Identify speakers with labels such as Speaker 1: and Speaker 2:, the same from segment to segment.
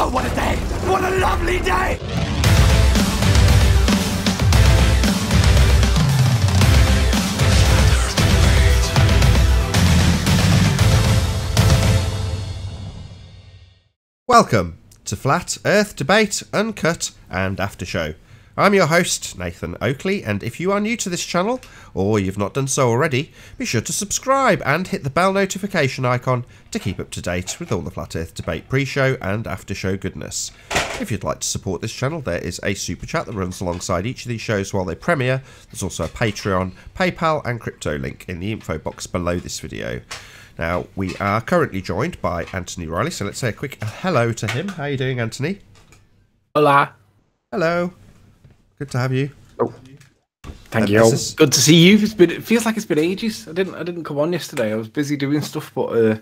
Speaker 1: Oh, what a day! What a lovely day!
Speaker 2: Welcome to Flat Earth Debate, Uncut and After Show. I'm your host, Nathan Oakley, and if you are new to this channel, or you've not done so already, be sure to subscribe and hit the bell notification icon to keep up to date with all the Flat Earth Debate pre-show and after-show goodness. If you'd like to support this channel, there is a super chat that runs alongside each of these shows while they premiere. There's also a Patreon, PayPal and crypto link in the info box below this video. Now, we are currently joined by Anthony Riley, so let's say a quick hello to him. How are you doing, Anthony?
Speaker 3: Hola.
Speaker 2: Hello. Good to have you.
Speaker 3: Oh, thank you. Good to see you. It feels like it's been ages. I didn't come on yesterday. I was busy doing stuff, but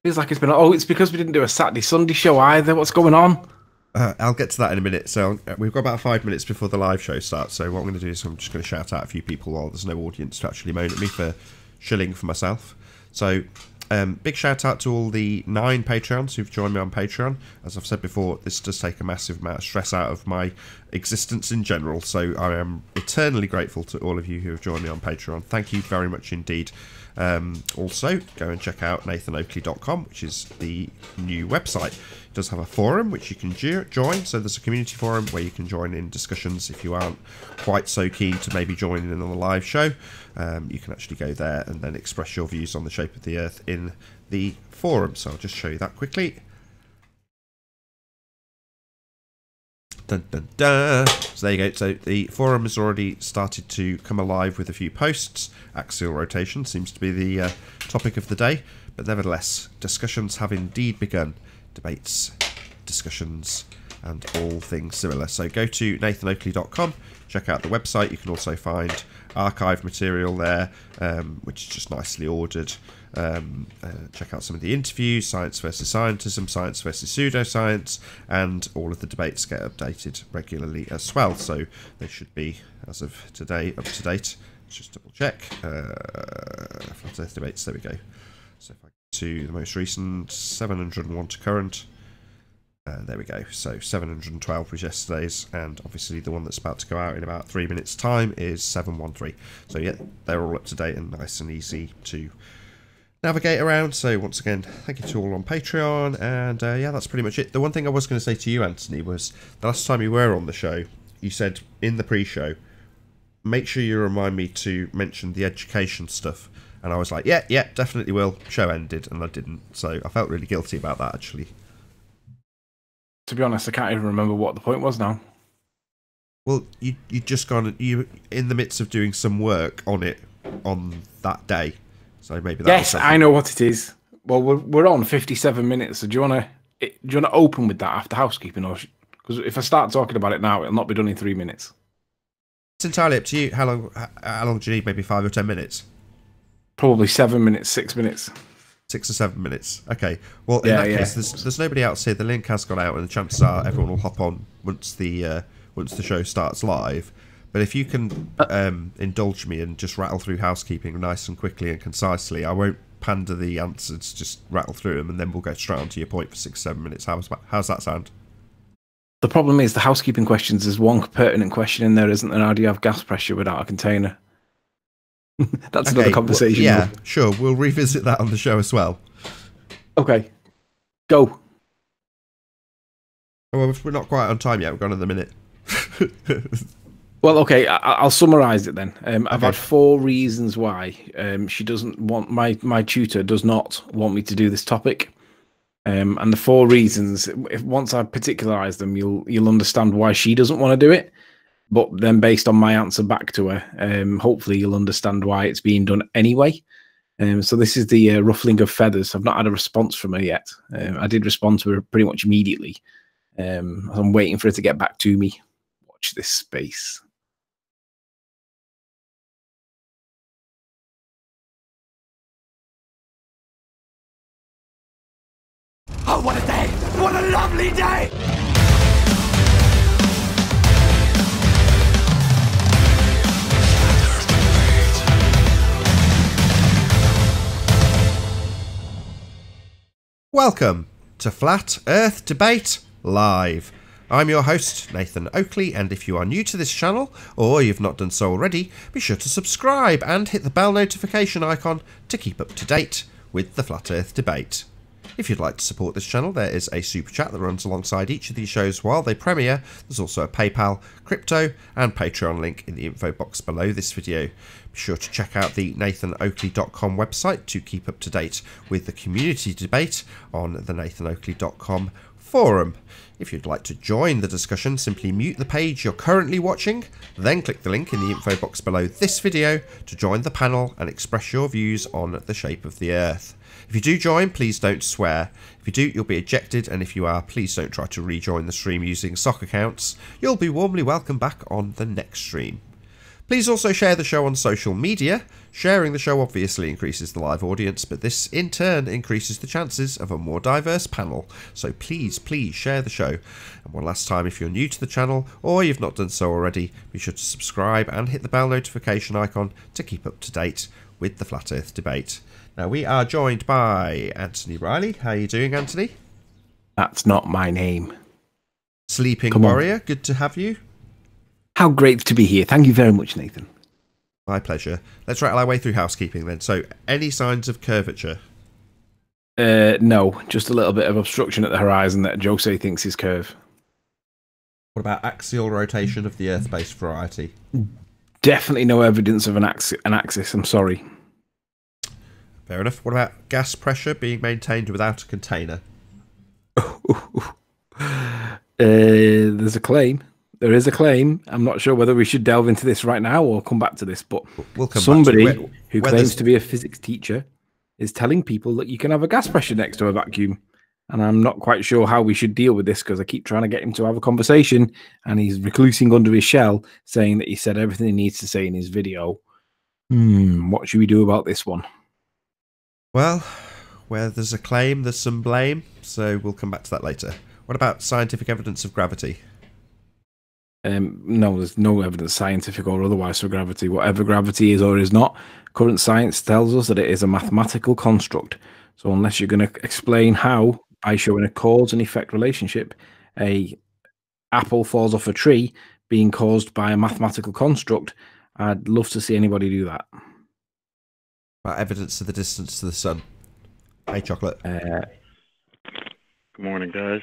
Speaker 3: feels like it's been. Oh, it's because we didn't do a Saturday Sunday show either. What's going on?
Speaker 2: I'll get to that in a minute. So we've got about 5 minutes before the live show starts. So what I'm going to do is I'm just going to shout out a few people while there's no audience to actually moan at me for shilling for myself. So big shout out to all the 9 Patreons who've joined me on Patreon. As I've said before, this does take a massive amount of stress out of my existence in general. So I am eternally grateful to all of you who have joined me on Patreon. Thank you very much indeed. Also, go and check out nathanoakley.com, which is the new website. It does have a forum which you can join, so there's a community forum where you can join in discussions if you aren't quite so keen to maybe join in on the live show. You can actually go there and then express your views on the shape of the earth in the forum. So I'll just show you that quickly. Dun, dun, dun. So there you go. So the forum has already started to come alive with a few posts. Axial rotation seems to be the topic of the day, but nevertheless, discussions have indeed begun. Debates, discussions, and all things similar. So go to nathanoakley.com, check out the website. You can also find archive material there, which is just nicely ordered. Check out some of the interviews, science versus scientism, science versus pseudoscience, and all of the debates get updated regularly as well. So they should be, as of today, up to date. Let's just double check. Flat Earth debates, there we go. So if I go to the most recent, 701 to current. There we go. So 712 was yesterday's, and obviously the one that's about to go out in about 3 minutes' time is 713. So yeah, they're all up to date and nice and easy to navigate around. So once again, thank you to all on Patreon, and yeah, that's pretty much it. The one thing I was going to say to you, Anthony, was the last time you were on the show, you said in the pre-show, make sure you remind me to mention the education stuff. And I was like, yeah, definitely will. Show ended, and I didn't. So I felt really guilty about that, actually.
Speaker 3: To be honest, I can't even remember what the point was now.
Speaker 2: Well, you just gone. You in the midst of doing some work on it on that day. So maybe that.
Speaker 3: Yes, I know what it is. Well, we're on 57 minutes. So do you want to open with that after housekeeping, or because if I start talking about it now, it'll not be done in 3 minutes.
Speaker 2: It's entirely up to you. How long do you need? Maybe 5 or 10 minutes.
Speaker 3: Probably 7 minutes, 6 minutes.
Speaker 2: 6 or 7 minutes. Okay. Well, in that case, there's nobody else here. The link has gone out, and the chances are everyone will hop on once the show starts live. But if you can indulge me and just rattle through housekeeping nice and quickly and concisely, I won't pander the answers. Just rattle through them, and then we'll go straight on to your point for 6 or 7 minutes. How's that sound?
Speaker 3: The problem is the housekeeping questions. There's one pertinent question in there, isn't there? How do you have gas pressure without a container? That's okay, another conversation.
Speaker 2: Well, yeah, sure. We'll revisit that on the show as well.
Speaker 3: Okay. Go.
Speaker 2: Well, we're not quite on time yet. We've got another minute.
Speaker 3: Well, okay. I'll summarise it then. I've had 4 reasons why she doesn't want my tutor does not want me to do this topic. And the 4 reasons, once I particularise them, you'll understand why she doesn't want to do it. But then based on my answer back to her, hopefully you'll understand why it's being done anyway. So this is the ruffling of feathers. I've not had a response from her yet. I did respond to her pretty much immediately. I'm waiting for her to get back to me. Watch this space.
Speaker 1: Oh, what a day! What a lovely day!
Speaker 2: Welcome to Flat Earth Debate, live. I'm your host, Nathan Oakley, and if you are new to this channel, or you've not done so already, be sure to subscribe and hit the bell notification icon to keep up to date with the Flat Earth debate. If you'd like to support this channel, there is a super chat that runs alongside each of these shows while they premiere. There's also a PayPal, crypto and Patreon link in the info box below this video. Be sure to check out the nathanoakley.com website to keep up to date with the community debate on the nathanoakley.com forum. If you'd like to join the discussion, simply mute the page you're currently watching, then click the link in the info box below this video to join the panel and express your views on the shape of the Earth. If you do join, please don't swear. If you do, you'll be ejected, and if you are, please don't try to rejoin the stream using sock accounts. You'll be warmly welcome back on the next stream. Please also share the show on social media. Sharing the show obviously increases the live audience, but this in turn increases the chances of a more diverse panel. So please share the show. And one last time, if you're new to the channel or you've not done so already, be sure to subscribe and hit the bell notification icon to keep up to date with the Flat Earth debate. Now we are joined by Anthony Riley. How are you doing, Anthony?
Speaker 3: That's not my name.
Speaker 2: Sleeping Warrior, good to have you.
Speaker 3: How great to be here. Thank you very much, Nathan.
Speaker 2: My pleasure. Let's rattle our way through housekeeping then. So, any signs of curvature?
Speaker 3: No, just a little bit of obstruction at the horizon that Jose thinks is curve.
Speaker 2: What about axial rotation of the Earth-based variety?
Speaker 3: Definitely no evidence of an axis, I'm sorry.
Speaker 2: Fair enough. What about gas pressure being maintained without a container?
Speaker 3: There's a claim. There is a claim. I'm not sure whether we should delve into this right now or come back to this, but
Speaker 2: we'll come
Speaker 3: somebody
Speaker 2: back to it.
Speaker 3: who claims to be a physics teacher is telling people that you can have a gas pressure next to a vacuum. And I'm not quite sure how we should deal with this because I keep trying to get him to have a conversation and he's reclusing under his shell saying that he said everything he needs to say in his video. What should we do about this one?
Speaker 2: Well, where there's a claim, there's some blame. So we'll come back to that later. What about scientific evidence of gravity?
Speaker 3: No, there's no evidence, scientific or otherwise, for gravity. Whatever gravity is or is not, current science tells us that it is a mathematical construct. So unless you're going to explain how, by showing a cause and effect relationship, a apple falls off a tree being caused by a mathematical construct, I'd love to see anybody do that.
Speaker 2: About evidence of the distance to the sun. Hey, Chocolate.
Speaker 4: Good morning, guys.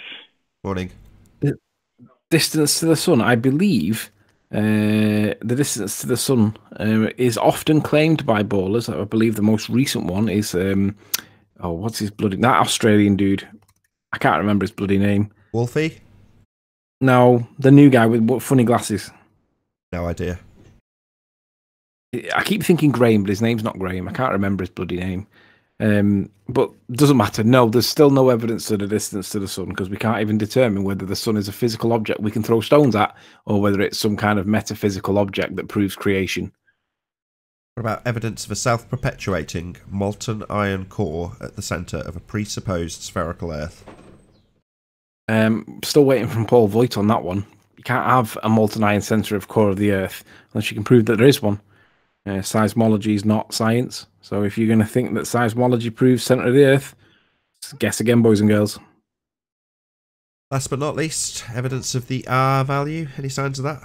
Speaker 2: Morning.
Speaker 3: Distance to the sun, I believe the distance to the sun is often claimed by ballers. I believe the most recent one is what's his bloody, that Australian dude, I can't remember his bloody name.
Speaker 2: Wolfie?
Speaker 3: No, the new guy with funny glasses.
Speaker 2: No idea.
Speaker 3: I keep thinking Graham, but his name's not Graham. I can't remember his bloody name. But it doesn't matter. No, there's still no evidence of the distance to the sun because we can't even determine whether the sun is a physical object we can throw stones at or whether it's some kind of metaphysical object that proves creation.
Speaker 2: What about evidence of a self-perpetuating molten iron core at the centre of a presupposed spherical Earth?
Speaker 3: Still waiting from Paul Voigt on that one. You can't have a molten iron centre of core of the Earth unless you can prove that there is one. Seismology is not science. So if you're going to think that seismology proves centre of the Earth, guess again, boys and girls.
Speaker 2: Last but not least, evidence of the R value. Any signs of that?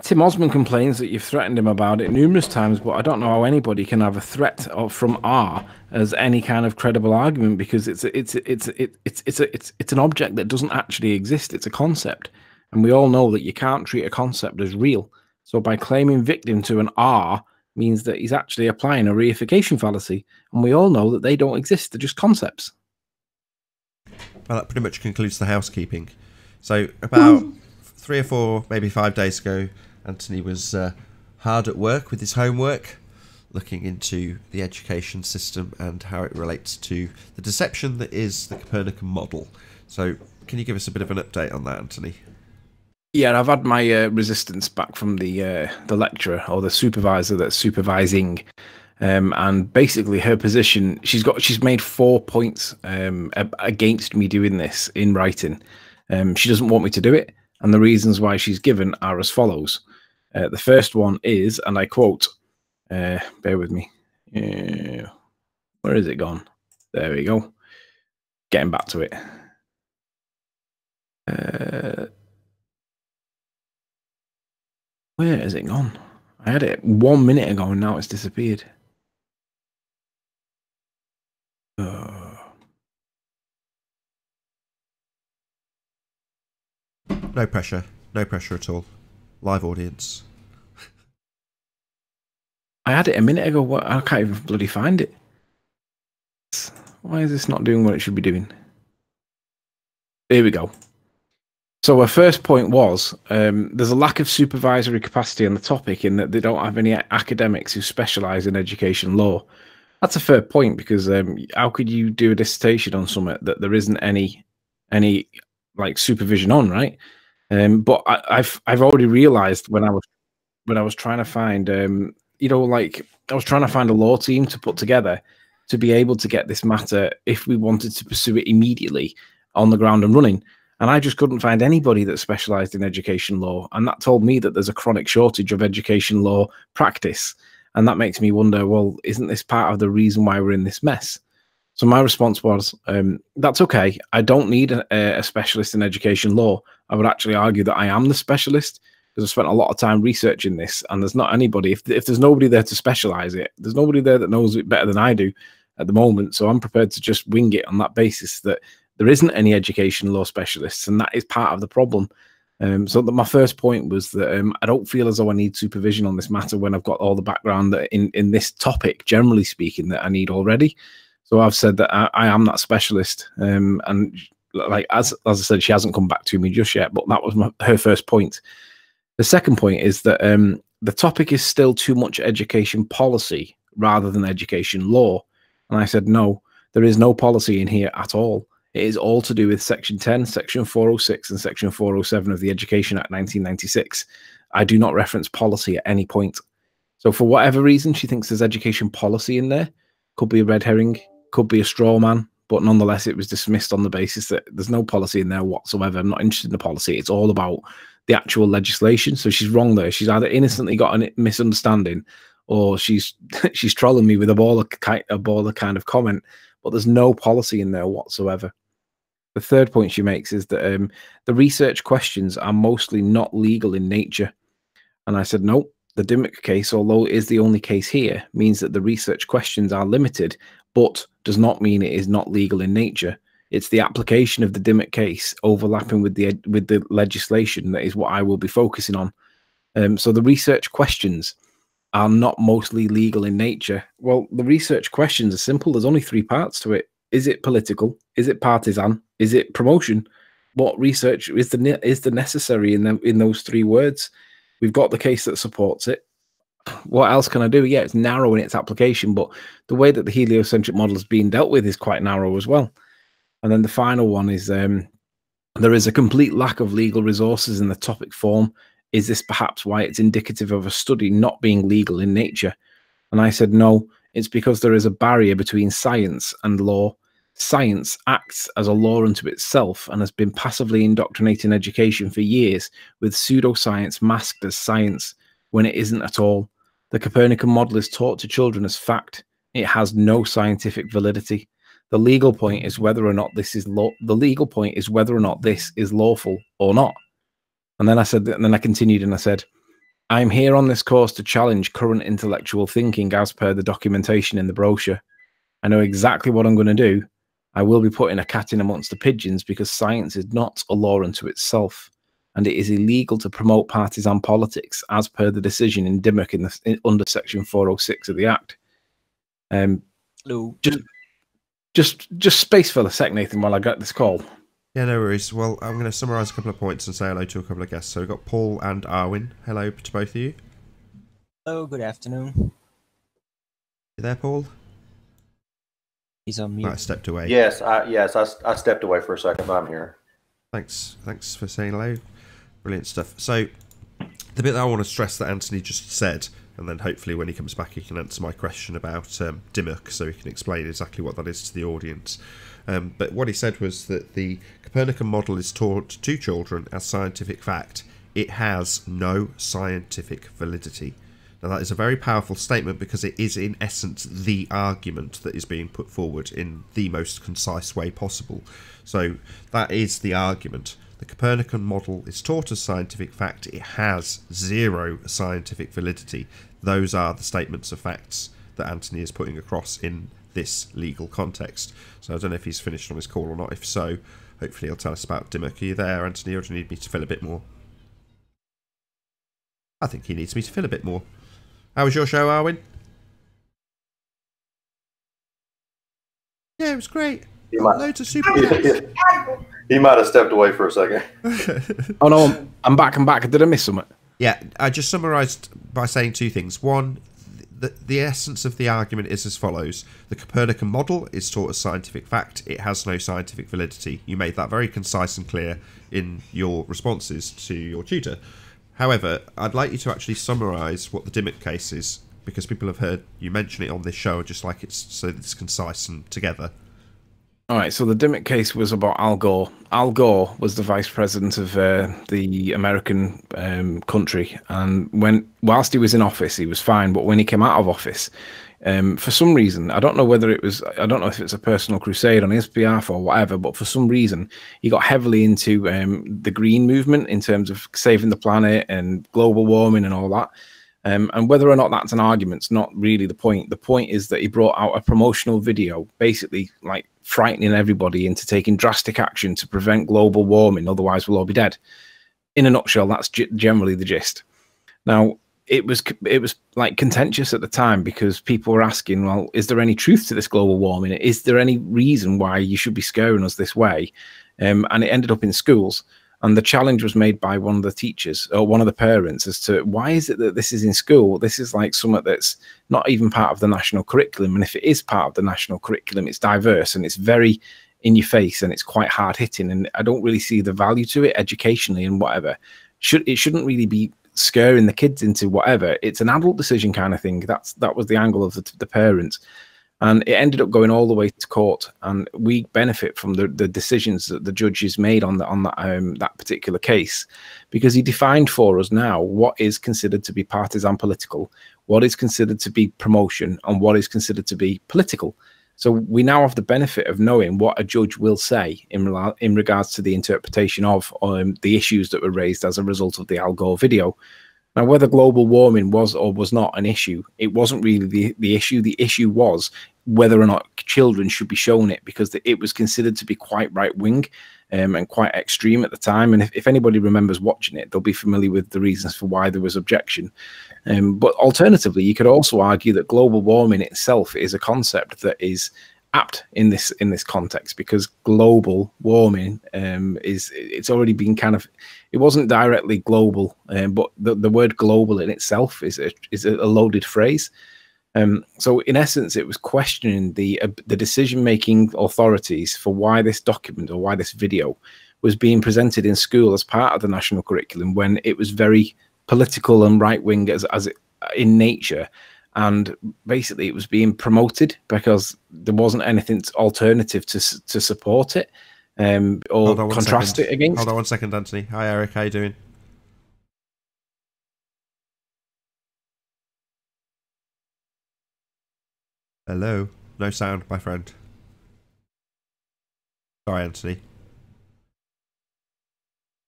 Speaker 3: Tim Osmond complains that you've threatened him about it numerous times, but I don't know how anybody can have a threat from R as any kind of credible argument because it's an object that doesn't actually exist. It's a concept, and we all know that you can't treat a concept as real. So by claiming victim to an R means that he's actually applying a reification fallacy, and we all know that they don't exist. They're just concepts.
Speaker 2: Well, that pretty much concludes the housekeeping. So about 3 or 4, maybe 5 days ago, Anthony was hard at work with his homework, looking into the education system and how it relates to the deception that is the Copernican model. So can you give us a bit of an update on that, Anthony?
Speaker 3: Yeah, I've had my resistance back from the lecturer or the supervisor that's supervising, and basically her position, she's made 4 points against me doing this in writing. She doesn't want me to do it, and the reasons why she's given are as follows. The first one is, and I quote, bear with me, where is it gone? There we go. Getting back to it. Where has it gone? I had it 1 minute ago and now it's disappeared.
Speaker 2: No pressure. No pressure at all. Live audience.
Speaker 3: I had it a minute ago. What? I can't even bloody find it. Why is this not doing what it should be doing? Here we go. So our first point was there's a lack of supervisory capacity on the topic in that they don't have any academics who specialise in education law. That's a fair point because how could you do a dissertation on something that there isn't any like supervision on, right? But I've already realised when I was trying to find I was trying to find a law team to put together to be able to get this matter if we wanted to pursue it immediately on the ground and running. And I just couldn't find anybody that specialised in education law. And that told me that there's a chronic shortage of education law practice. And that makes me wonder, well, isn't this part of the reason why we're in this mess? So my response was, that's okay. I don't need a specialist in education law. I would actually argue that I am the specialist because I've spent a lot of time researching this. And there's not anybody, if there's nobody there to specialise it, there's nobody there that knows it better than I do at the moment. So I'm prepared to just wing it on that basis that there isn't any education law specialists, and that is part of the problem. So my first point was that I don't feel as though I need supervision on this matter when I've got all the background that in this topic, generally speaking, that I need already. So I've said that I am that specialist, and like as I said, she hasn't come back to me just yet, but that was her first point. The second point is that the topic is still too much education policy rather than education law, and I said no, there is no policy in here at all. It is all to do with Section 10, Section 406, and Section 407 of the Education Act 1996. I do not reference policy at any point. So for whatever reason, she thinks there's education policy in there. Could be a red herring, could be a straw man, but nonetheless, it was dismissed on the basis that there's no policy in there whatsoever. I'm not interested in the policy. It's all about the actual legislation. So she's wrong there. She's either innocently got a misunderstanding or she's trolling me with a baller kind of comment, but there's no policy in there whatsoever. The third point she makes is that the research questions are mostly not legal in nature. And I said, no, the Dimmock case, although it is the only case here, means that the research questions are limited, but does not mean it is not legal in nature. It's the application of the Dimmock case overlapping with the legislation that is what I will be focusing on. So the research questions are not mostly legal in nature. Well, the research questions are simple. There's only three parts to it. Is it political? Is it partisan? Is it promotion? What research is the necessary in those three words? We've got the case that supports it. What else can I do? Yeah, it's narrow in its application, but the way that the heliocentric model is being dealt with is quite narrow as well. And then the final one is there is a complete lack of legal resources in the topic form. Is this perhaps why it's indicative of a study not being legal in nature? And I said, no, it's because there is a barrier between science and law. Science acts as a law unto itself and has been passively indoctrinating education for years with pseudoscience masked as science when it isn't at all. The Copernican model is taught to children as fact. It has no scientific validity. The legal point is whether or not this is lawful or not. And then I continued and I said, I'm here on this course to challenge current intellectual thinking as per the documentation in the brochure. I know exactly what I'm going to do. I will be putting a cat in amongst the pigeons because science is not a law unto itself, and it is illegal to promote partisan politics as per the decision in Dimmock under Section 406 of the Act.
Speaker 5: Hello.
Speaker 3: Just space for a sec, Nathan, while I get this call.
Speaker 2: Yeah, no worries. Well, I'm going to summarise a couple of points and say hello to a couple of guests. So we've got Paul and Arwin. Hello to both of you.
Speaker 5: Hello, good afternoon.
Speaker 2: You there, Paul?
Speaker 5: He's on mute.
Speaker 2: I stepped away.
Speaker 6: Yes, I stepped away for a second, but I'm here.
Speaker 2: Thanks for saying hello. Brilliant stuff. So the bit that I want to stress that Anthony just said, and then hopefully when he comes back he can answer my question about Dimmock, so he can explain exactly what that is to the audience. But what he said was that the Copernican model is taught to children as scientific fact. It has no scientific validity. Now that is a very powerful statement because it is in essence the argument that is being put forward in the most concise way possible. So that is the argument. The Copernican model is taught as scientific fact. It has zero scientific validity. Those are the statements of facts that Anthony is putting across in this legal context. So I don't know if he's finished on his call or not. If so, hopefully he'll tell us about Dimmock. Are you there, Anthony, or do you need me to fill a bit more? I think he needs me to fill a bit more. How was your show, Arwin? Yeah, it was great. Loads of super chats.
Speaker 6: He might have stepped away for a second.
Speaker 3: Oh no, I'm back. Did I miss something?
Speaker 2: Yeah, I just summarised by saying two things. One, the essence of the argument is as follows. The Copernican model is taught as scientific fact. It has no scientific validity. You made that very concise and clear in your responses to your tutor. However, I'd like you to actually summarise what the Dimmock case is, because people have heard you mention it on this show, just like it's so it's concise and together.
Speaker 3: All right, so the Dimmock case was about Al Gore. Al Gore was the vice president of the American country, and whilst he was in office, he was fine. But when he came out of office, for some reason, I don't know if it's a personal crusade on his behalf or whatever, but for some reason, he got heavily into the green movement in terms of saving the planet and global warming and all that. And whether or not that's an argument's not really the point. The point is that he brought out a promotional video, basically like frightening everybody into taking drastic action to prevent global warming, otherwise we'll all be dead. In a nutshell, that's generally the gist. Now, it was like contentious at the time because people were asking, well, is there any truth to this global warming? Is there any reason why you should be scaring us this way? And it ended up in schools. And the challenge was made by one of the teachers or one of the parents as to why is it that this is in school? This is like something that's not even part of the national curriculum. And if it is part of the national curriculum, it's diverse and it's very in your face and it's quite hard hitting. And I don't really see the value to it educationally and whatever. It shouldn't really be scaring the kids into whatever. It's an adult decision kind of thing. That was the angle of the parents. And it ended up going all the way to court, and we benefit from the decisions that the judges made on that particular case, because he defined for us now what is considered to be partisan political, what is considered to be promotion, and what is considered to be political. So we now have the benefit of knowing what a judge will say in regards to the interpretation of the issues that were raised as a result of the Al Gore video. Now, whether global warming was or was not an issue, it wasn't really the issue. The issue was whether or not children should be shown it, because it was considered to be quite right-wing and quite extreme at the time. And if anybody remembers watching it, they'll be familiar with the reasons for why there was objection. But alternatively, you could also argue that global warming itself is a concept that is apt in this context, because global warming it's already been kind of, it wasn't directly global, but the word global in itself is a loaded phrase. So in essence, it was questioning the decision-making authorities for why this document or why this video was being presented in school as part of the national curriculum, when it was very political and right-wing as in nature. And basically it was being promoted because there wasn't anything alternative to support it or contrast it against.
Speaker 2: Hold on 1 second, Anthony. Hi, Eric. How you doing? Hello. No sound, my friend. Sorry, Anthony.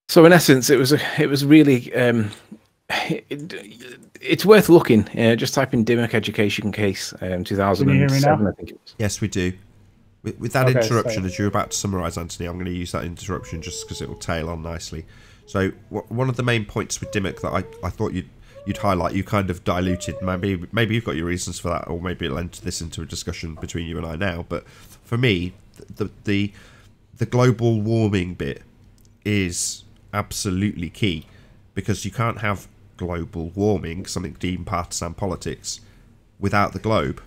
Speaker 3: So in essence, it was really it's worth looking. Just type in Dimmock education case 2007, I think it was.
Speaker 2: Yes, we do. With that interruption, as you're about to summarise, Anthony, I'm going to use that interruption just because it will tail on nicely. So one of the main points with Dimmock that I thought you'd highlight, you kind of diluted. Maybe you've got your reasons for that, or maybe it'll enter this into a discussion between you and I now. But for me, the global warming bit is absolutely key, because you can't have global warming, something deemed partisan politics, without the globe.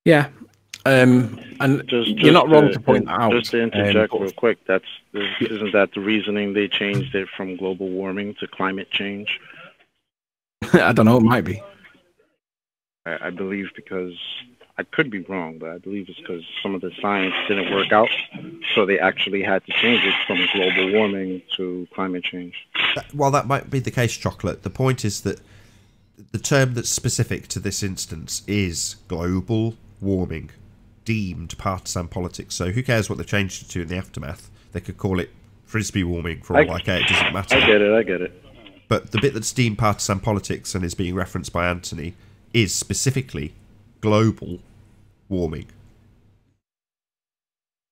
Speaker 3: Yeah, and you're not wrong to point that out.
Speaker 4: Just to interject real quick, isn't that the reasoning they changed it from global warming to climate change?
Speaker 3: I don't know, it might be.
Speaker 4: I believe, because I could be wrong, but I believe it's because some of the science didn't work out, so they actually had to change it from global warming to climate change.
Speaker 2: Well, that might be the case, Chocolate. The point is that the term that's specific to this instance is global warming, deemed partisan politics. So who cares what they changed it to in the aftermath? They could call it frisbee warming for all I care. It doesn't matter.
Speaker 4: I get it.
Speaker 2: But the bit that's deemed partisan politics and is being referenced by Anthony is specifically global warming.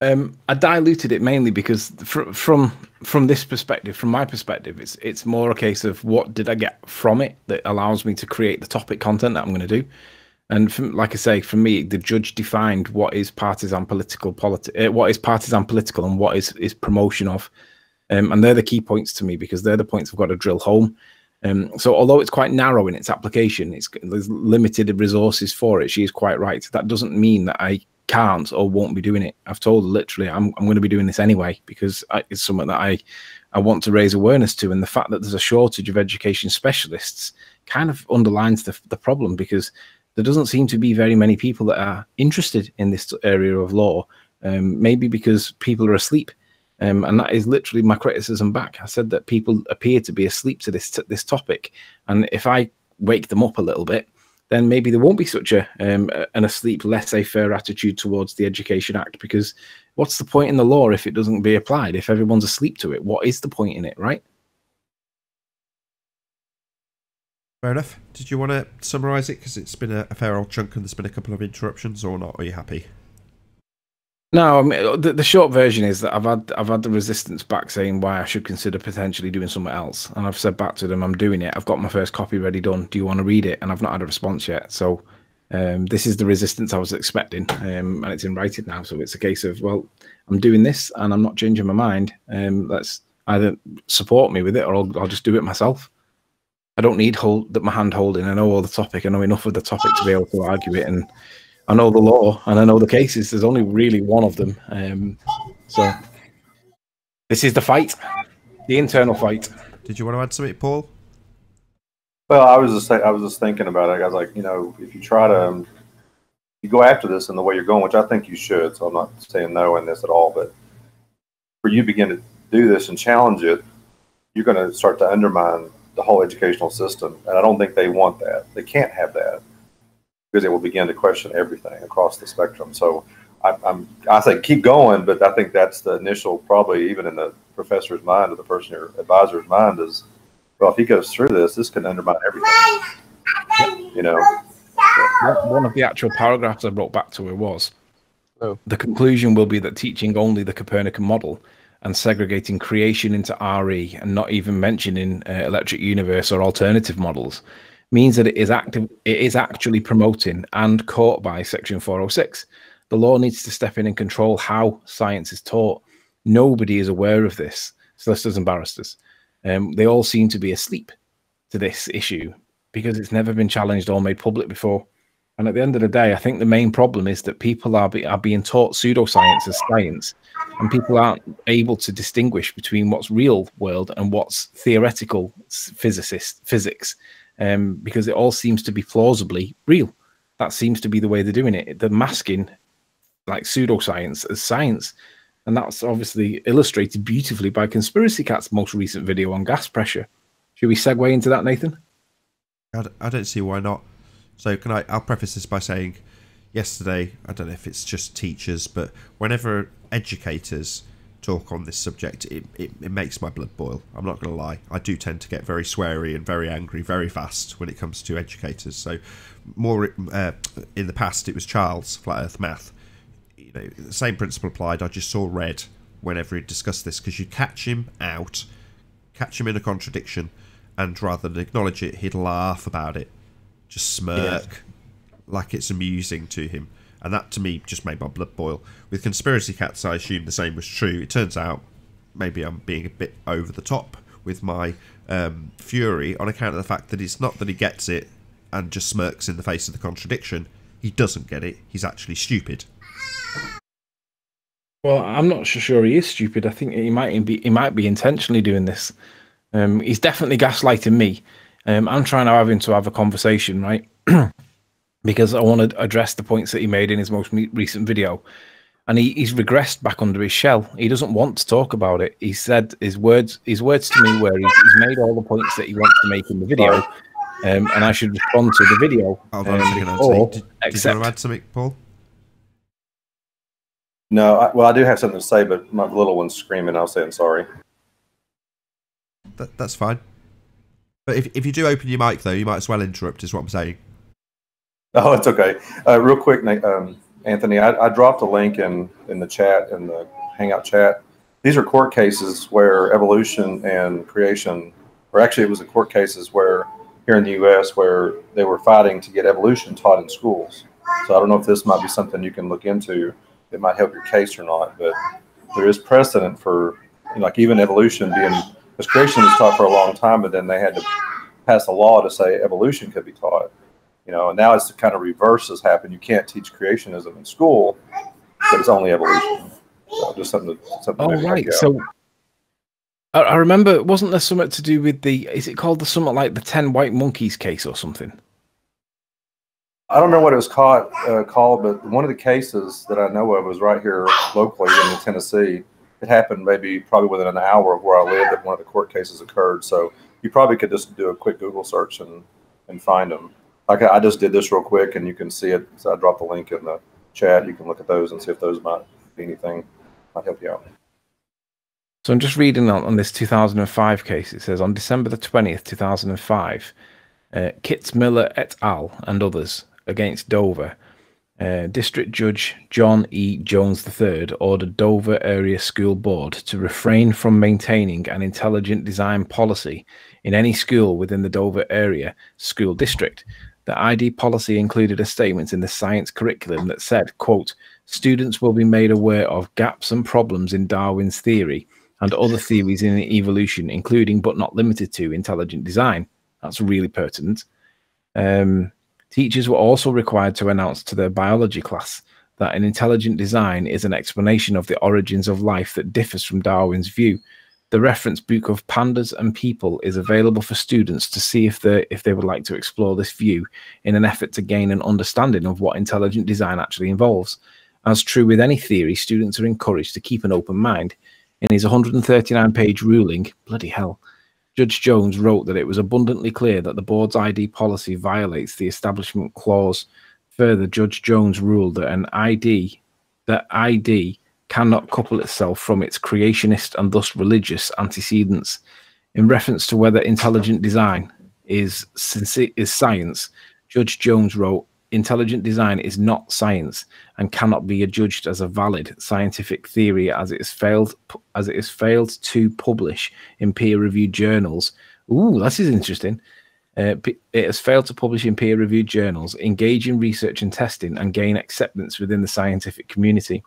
Speaker 3: I diluted it mainly because from this perspective, from my perspective, it's more a case of what did I get from it that allows me to create the topic content that I'm going to do. And like I say, for me, the judge defined what is partisan political and what is promotion of. And they're the key points to me because they're the points I've got to drill home. So although it's quite narrow in its application, there's limited resources for it. She is quite right. That doesn't mean that I can't or won't be doing it. I've told her literally I'm going to be doing this anyway because it's something that I want to raise awareness to. And the fact that there's a shortage of education specialists kind of underlines the problem, because there doesn't seem to be very many people that are interested in this area of law, maybe because people are asleep. And that is literally my criticism back. I said that people appear to be asleep to this topic. And if I wake them up a little bit, then maybe there won't be such an asleep, laissez-faire attitude towards the Education Act, because what's the point in the law if it doesn't be applied? If everyone's asleep to it, what is the point in it, right?
Speaker 2: Fair enough. Did you want to summarise it? Because it's been a fair old chunk and there's been a couple of interruptions, or not? Are you happy?
Speaker 3: No, I mean, the short version is that I've had the resistance back saying why I should consider potentially doing something else, and I've said back to them I'm doing it. I've got my first copy ready done. Do you want to read it? And I've not had a response yet. So this is the resistance I was expecting, and it's in writing now. So it's a case of, well, I'm doing this and I'm not changing my mind. Let's either support me with it or I'll just do it myself. I don't need my hand holding. I know all the topic. I know enough of the topic to be able to argue it, and I know the law and I know the cases. There's only really one of them. So this is the fight, the internal fight.
Speaker 2: Did you want to add something, Paul?
Speaker 6: Well, I was just thinking about it. I was like, if you try to, you go after this in the way you're going, which I think you should. So I'm not saying no in this at all, but for you to begin to do this and challenge it, you're going to start to undermine the whole educational system. And I don't think they want that. They can't have that, because it will begin to question everything across the spectrum. So I say keep going, but I think that's the initial, probably even in the professor's mind or the person, your advisor's mind, is, well, if he goes through this, this can undermine everything.
Speaker 3: One of the actual paragraphs I wrote back to her was, the conclusion will be that teaching only the Copernican model and segregating creation into RE and not even mentioning electric universe or alternative models means that it is actually promoting and caught by Section 406. The law needs to step in and control how science is taught. Nobody is aware of this, solicitors and barristers. They all seem to be asleep to this issue because it's never been challenged or made public before. And at the end of the day, I think the main problem is that people are being taught pseudoscience as science, and people aren't able to distinguish between what's real world and what's theoretical physics. Because it all seems to be plausibly real. That seems to be the way they're doing it. They're masking like pseudoscience as science. And that's obviously illustrated beautifully by Conspiracy Cat's most recent video on gas pressure. Should we segue into that, Nathan?
Speaker 2: I don't see why not. So I'll preface this by saying, yesterday, I don't know if it's just teachers, but whenever educators talk on this subject, it makes my blood boil. I'm not going to lie. I do tend to get very sweary and very angry very fast when it comes to educators. So more in the past, it was Charles, Flat Earth Math. The same principle applied. I just saw red whenever he discussed this, because you catch him out, catch him in a contradiction, and rather than acknowledge it, he'd laugh about it, just smirk, like it's amusing to him. And that, to me, just made my blood boil. With Conspiracy Cats, I assumed the same was true. It turns out maybe I'm being a bit over the top with my fury on account of the fact that it's not that he gets it and just smirks in the face of the contradiction. He doesn't get it. He's actually stupid.
Speaker 3: Well, I'm not sure he is stupid. I think he might be intentionally doing this. He's definitely gaslighting me. I'm trying to have a conversation, right? Because I want to address the points that he made in his most recent video. And he's regressed back under his shell. He doesn't want to talk about it. He said his words to me where he's made all the points that he wants to make in the video. And I should respond to the video.
Speaker 2: Hold on a second, Anthony. Did you want to add something, Paul?
Speaker 6: No, well, I do have something to say, but my little one's screaming. I'll say I'm sorry.
Speaker 2: That's fine. But if you do open your mic, though, you might as well interrupt, is what I'm saying.
Speaker 6: Oh, it's okay. Real quick, Anthony, I dropped a link in the chat, in the Hangout chat. These are court cases where evolution and creation, or actually it was court cases where here in the U.S. where they were fighting to get evolution taught in schools. So I don't know if this might be something you can look into. It might help your case or not, but there is precedent for, like, even evolution being, because creation was taught for a long time, but then they had to pass a law to say evolution could be taught. And now it's the kind of reverse has happened. You can't teach creationism in school, but it's only evolution. So just something.
Speaker 3: Oh, right. So I remember, wasn't there something to do with is it called something like the 10 White Monkeys case or something?
Speaker 6: I don't know what it was called, but one of the cases that I know of was right here locally in Tennessee. It happened probably within an hour of where I live that one of the court cases occurred. So you probably could just do a quick Google search and find them. Like I just did this real quick, and you can see it. So I dropped the link in the chat. You can look at those and see if those might be anything might help you out.
Speaker 3: So I'm just reading on this 2005 case. It says on December the 20th, 2005, Kitts Miller et al. And others against Dover. District Judge John E. Jones III ordered Dover Area School Board to refrain from maintaining an intelligent design policy in any school within the Dover Area School District. The ID policy included a statement in the science curriculum that said, quote, students will be made aware of gaps and problems in Darwin's theory and other theories in evolution, including but not limited to intelligent design. That's really pertinent. Teachers were also required to announce to their biology class that an intelligent design is an explanation of the origins of life that differs from Darwin's view. The reference book of Pandas and People is available for students to see if they would like to explore this view in an effort to gain an understanding of what intelligent design actually involves. As true with any theory, students are encouraged to keep an open mind. In his 139-page ruling, bloody hell, Judge Jones wrote that it was abundantly clear that the board's ID policy violates the Establishment Clause. Further, Judge Jones ruled that ID cannot couple itself from its creationist and thus religious antecedents. In reference to whether intelligent design is science, Judge Jones wrote, intelligent design is not science and cannot be adjudged as a valid scientific theory as it is failed to publish in peer-reviewed journals. Ooh, this is interesting. It has failed to publish in peer-reviewed journals, engage in research and testing, and gain acceptance within the scientific community.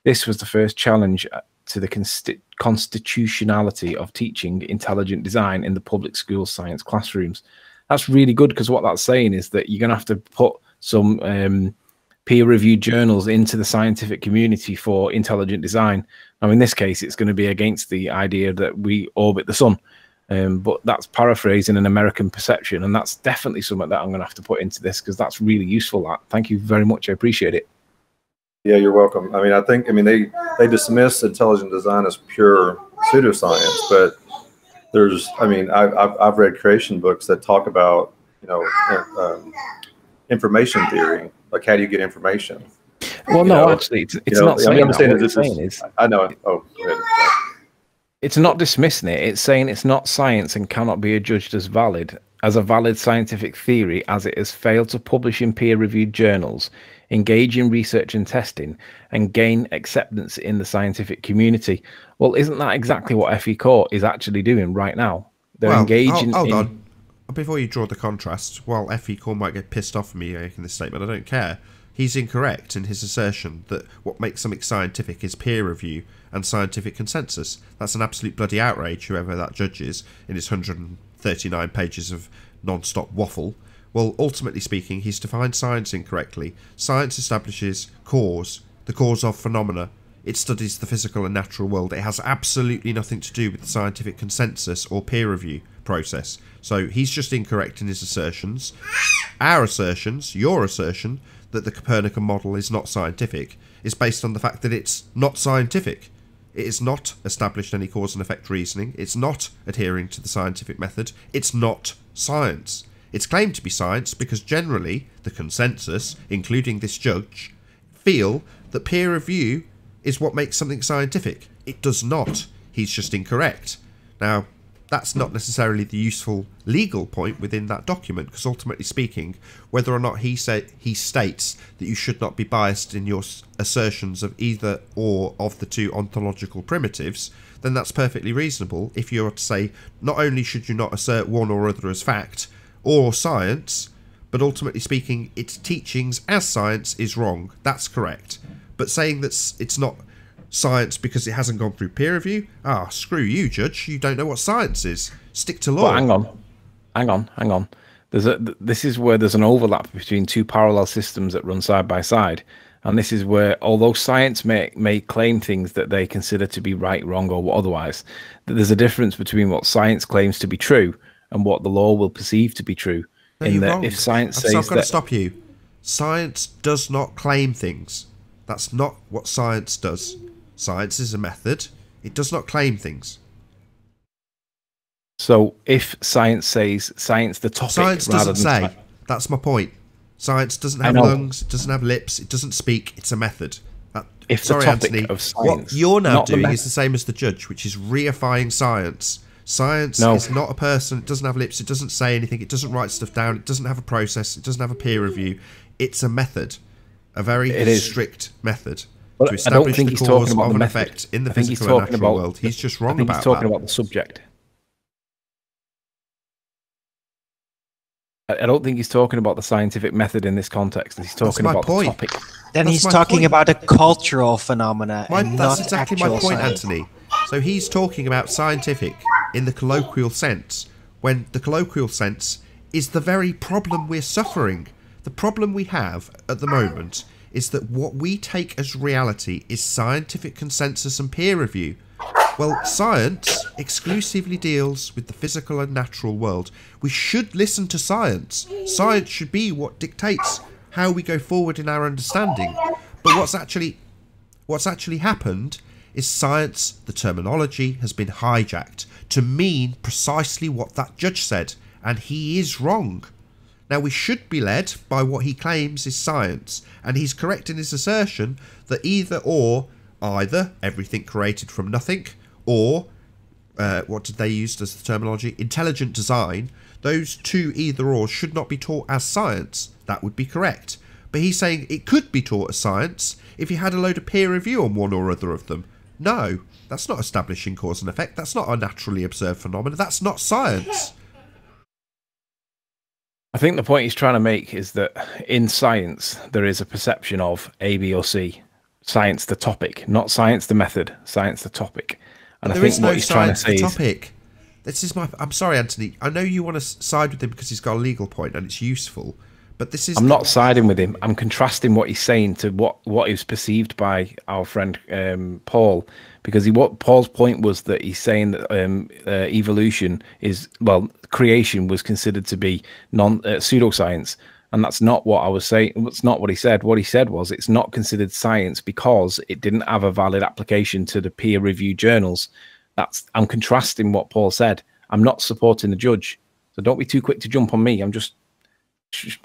Speaker 3: This was the first challenge to the constitutionality of teaching intelligent design in the public school science classrooms. That's really good, because what that's saying is that you're going to have to put some peer-reviewed journals into the scientific community for intelligent design. Now, in this case, it's going to be against the idea that we orbit the sun. But that's paraphrasing an American perception, and that's definitely something that I'm going to have to put into this, because that's really useful. Thank you very much. I appreciate it.
Speaker 6: Yeah, you're welcome. I mean, they dismiss intelligent design as pure pseudoscience, but I've read creation books that talk about, information theory, like how do you get information?
Speaker 3: Well, no, actually, it's not saying that.
Speaker 6: I know. Oh, go ahead.
Speaker 3: It's not dismissing it. It's saying it's not science and cannot be adjudged as a valid scientific theory, as it has failed to publish in peer-reviewed journals, engage in research and testing, and gain acceptance in the scientific community. Well, isn't that exactly what FE Court is actually doing right now? They're engaging. Hold on.
Speaker 2: Before you draw the contrast, while FE Court might get pissed off at me making this statement, I don't care. He's incorrect in his assertion that what makes something scientific is peer review and scientific consensus. That's an absolute bloody outrage, whoever that judge is, in his 139 pages of non-stop waffle. Well, ultimately speaking, he's defined science incorrectly. Science establishes the cause of phenomena. It studies the physical and natural world. It has absolutely nothing to do with the scientific consensus or peer review process. So he's just incorrect in his assertions. Our assertions, your assertion, that the Copernican model is not scientific, is based on the fact that it's not scientific. It is not established any cause and effect reasoning. It's not adhering to the scientific method. It's not science. It's claimed to be science because generally the consensus, including this judge, feel that peer review is what makes something scientific. It does not. He's just incorrect. Now, that's not necessarily the useful legal point within that document, because ultimately speaking, whether or not he states that you should not be biased in your assertions of either or of the two ontological primitives, then that's perfectly reasonable. If you're to say, not only should you not assert one or other as fact or science, but ultimately speaking, its teachings as science is wrong. That's correct. But saying that it's not science because it hasn't gone through peer review, screw you, Judge. You don't know what science is. Stick to law.
Speaker 3: Well, hang on. This is where there's an overlap between two parallel systems that run side by side. And this is where, although science may claim things that they consider to be right, wrong, or otherwise, there's a difference between what science claims to be true and what the law will perceive to be true.
Speaker 2: No, you're wrong.
Speaker 3: If science says
Speaker 2: I've got to stop you. Science does not claim things. That's not what science does. Science is a method. It does not claim things.
Speaker 3: So if science says science the topic,
Speaker 2: science doesn't say. That's my point. Science doesn't have lungs. It doesn't have lips. It doesn't speak. It's a method. Sorry, Anthony.
Speaker 3: Of science,
Speaker 2: what you're now doing is the same as the judge, which is reifying science. Science is not a person. It doesn't have lips. It doesn't say anything. It doesn't write stuff down. It doesn't have a process. It doesn't have a peer review. It's a method, a very strict method to establish the cause of an effect in the physical and natural world. He's just wrong about that.
Speaker 3: He's talking about the subject. I don't think he's talking about the scientific method in this context. He's talking about the topic.
Speaker 5: Then he's talking about a cultural phenomena.
Speaker 2: That's exactly my point, Anthony. So he's talking about scientific in the colloquial sense, when the colloquial sense is the very problem we're suffering. The problem we have at the moment is that what we take as reality is scientific consensus and peer review. Well, science exclusively deals with the physical and natural world. We should listen to science. Science should be what dictates how we go forward in our understanding. But what's actually happened is science, the terminology, has been hijacked to mean precisely what that judge said, and he is wrong. Now, we should be led by what he claims is science, and he's correct in his assertion that either everything created from nothing, or what did they use as the terminology? Intelligent design. Those two either or should not be taught as science. That would be correct. But he's saying it could be taught as science if you had a load of peer review on one or other of them. No, that's not establishing cause and effect. That's not a naturally observed phenomenon. That's not science.
Speaker 3: I think the point he's trying to make is that in science, there is a perception of A, B, or C. Science the topic, not science the method, science the topic. And I think what he's trying to say is...
Speaker 2: I'm sorry, Anthony. I know you want to side with him because he's got a legal point and it's useful, but this is...
Speaker 3: I'm not siding with him. I'm contrasting what he's saying to what is perceived by our friend Paul, because what Paul's point was that he's saying that evolution is... Well, creation was considered to be pseudoscience. And that's not what I was saying. That's not what he said. What he said was it's not considered science because it didn't have a valid application to the peer-reviewed journals. I'm contrasting what Paul said. I'm not supporting the judge. So don't be too quick to jump on me. I'm just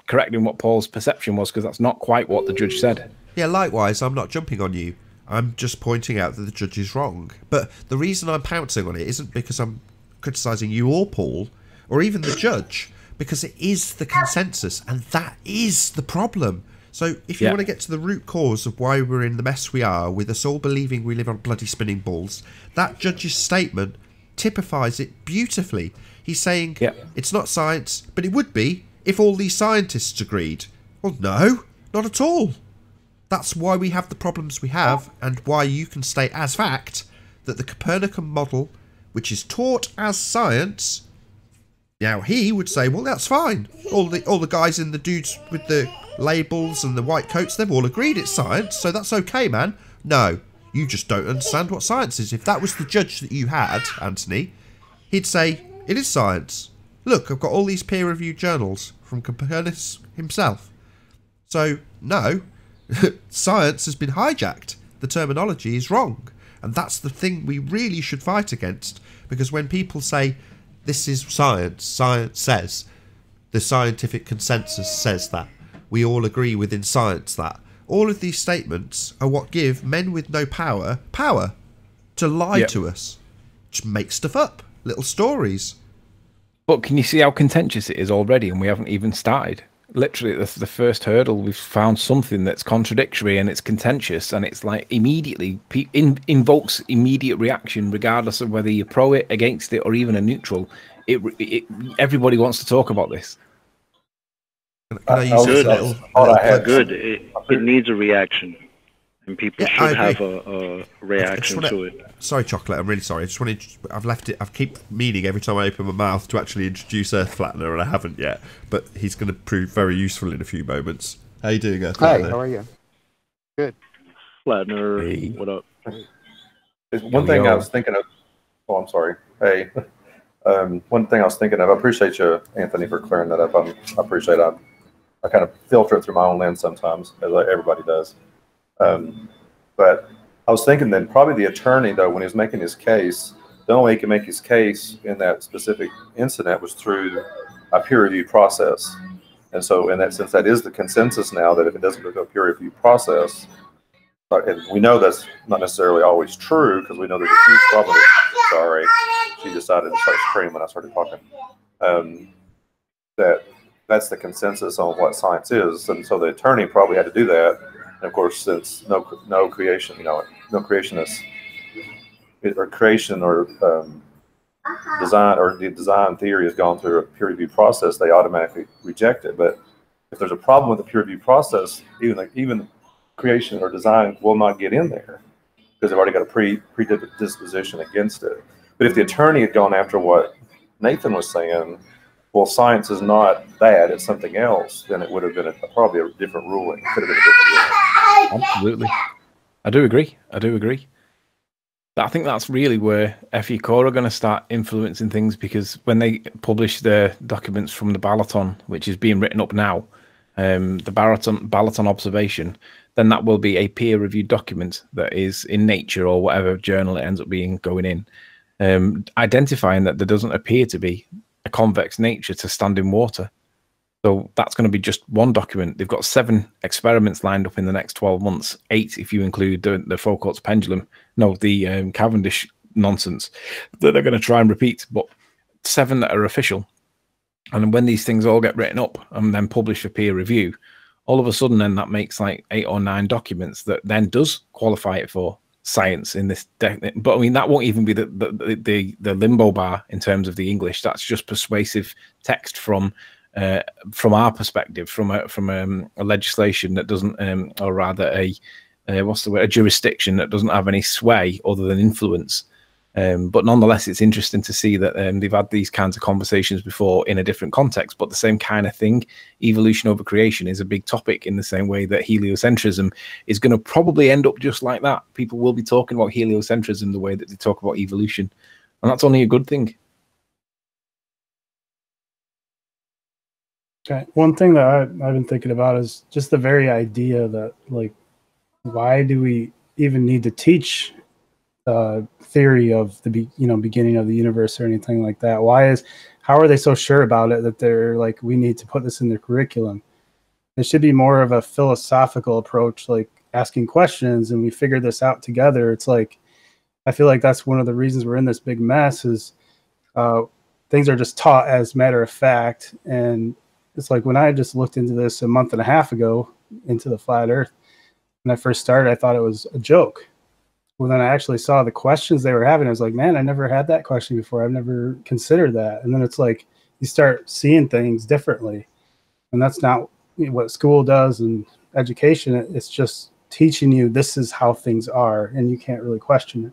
Speaker 3: correcting what Paul's perception was, because that's not quite what the judge said.
Speaker 2: Yeah, likewise, I'm not jumping on you. I'm just pointing out that the judge is wrong. But the reason I'm pouncing on it isn't because I'm criticising you or Paul, or even the judge, because it is the consensus, and that is the problem. So if you want to get to the root cause of why we're in the mess we are, with us all believing we live on bloody spinning balls, that judge's statement typifies it beautifully. He's saying it's not science, but it would be if all these scientists agreed. Well, no, not at all. That's why we have the problems we have, and why you can state as fact that the Copernican model, which is taught as science... Now, he would say, well, that's fine. All the guys and the dudes with the labels and the white coats, they've all agreed it's science, so that's okay, man. No, you just don't understand what science is. If that was the judge that you had, Anthony, he'd say, it is science. Look, I've got all these peer-reviewed journals from Copernicus himself. So, no, science has been hijacked. The terminology is wrong. And that's the thing we really should fight against, because when people say, this is science. Science says. The scientific consensus says that. We all agree within science that. all of these statements are what give men with no power to lie to us. Just make stuff up, little stories.
Speaker 3: But can you see how contentious it is already, and we haven't even started? Literally, the first hurdle, we've found something that's contradictory and it's contentious, and it's like immediately invokes immediate reaction, regardless of whether you're pro it, against it, or even a neutral. Everybody wants to talk about this.
Speaker 2: Can I use this little clip?
Speaker 4: Good. It needs a reaction, and people should have a reaction to it.
Speaker 2: Sorry, Chocolate. I'm really sorry. I just wanted. I've left it. I keep meaning every time I open my mouth to actually introduce Earth Flattener, and I haven't yet. But he's going to prove very useful in a few moments. How you doing, Earth Flattener?
Speaker 7: Hi. How are you? Good.
Speaker 4: Flattener. Hey. What up?
Speaker 6: There's one thing I was thinking of. Oh, I'm sorry. Hey. One thing I was thinking of. I appreciate you, Anthony, for clearing that up. I appreciate it. I kind of filter it through my own lens sometimes, as everybody does. But I was thinking then probably the attorney, though, when he was making his case, the only way he could make his case in that specific incident was through a peer-reviewed process. And so in that sense, that is the consensus now, that if it doesn't go through a peer-reviewed process, and we know that's not necessarily always true, because we know there's a huge problem. Sorry, she decided to start screaming when I started talking. That's the consensus on what science is, and so the attorney probably had to do that. And of course, since no creation, no creationist or creation or design, or the design theory has gone through a peer review process, they automatically reject it. But if there's a problem with the peer review process, even creation or design will not get in there because they've already got a predisposition against it. But if the attorney had gone after what Nathan was saying, well, science is not that, it's something else, then it would have been probably a different ruling. It could have been a different ruling.
Speaker 3: Absolutely. I do agree. But I think that's really where FE Core are going to start influencing things, because when they publish their documents from the Balaton, which is being written up now, the Balaton observation, then that will be a peer-reviewed document that is in Nature or whatever journal it ends up being going in, identifying that there doesn't appear to be a convex nature to stand in water. So that's going to be just one document. They've got 7 experiments lined up in the next 12 months, 8 if you include the Foucault's pendulum, the Cavendish nonsense that they're going to try and repeat, but 7 that are official. And when these things all get written up and then published for peer review, all of a sudden then that makes like 8 or 9 documents that then does qualify it for science in this. But I mean, that won't even be the limbo bar in terms of the English. That's just persuasive text from our perspective, from a legislation that doesn't, or rather a jurisdiction that doesn't have any sway other than influence. But nonetheless, it's interesting to see that they've had these kinds of conversations before in a different context, but the same kind of thing. Evolution over creation is a big topic, in the same way that heliocentrism is going to probably end up just like that. People will be talking about heliocentrism the way that they talk about evolution, and that's only a good thing.
Speaker 8: Okay. One thing that I've been thinking about is just the very idea that, like, why do we even need to teach theory of the beginning of the universe or anything like that? How are they so sure about it that they're like, we need to put this in their curriculum? There should be more of a philosophical approach, like asking questions and we figure this out together. It's like, I feel like that's one of the reasons we're in this big mess is things are just taught as matter of fact. And it's like when I just looked into this a month and a half ago, into the flat earth, when I first started, I thought it was a joke. Well, then I actually saw the questions they were having. I was like, man, I never had that question before. I've never considered that. And then it's like you start seeing things differently. And that's not what school does and education. It's just teaching you this is how things are, and you can't really question it.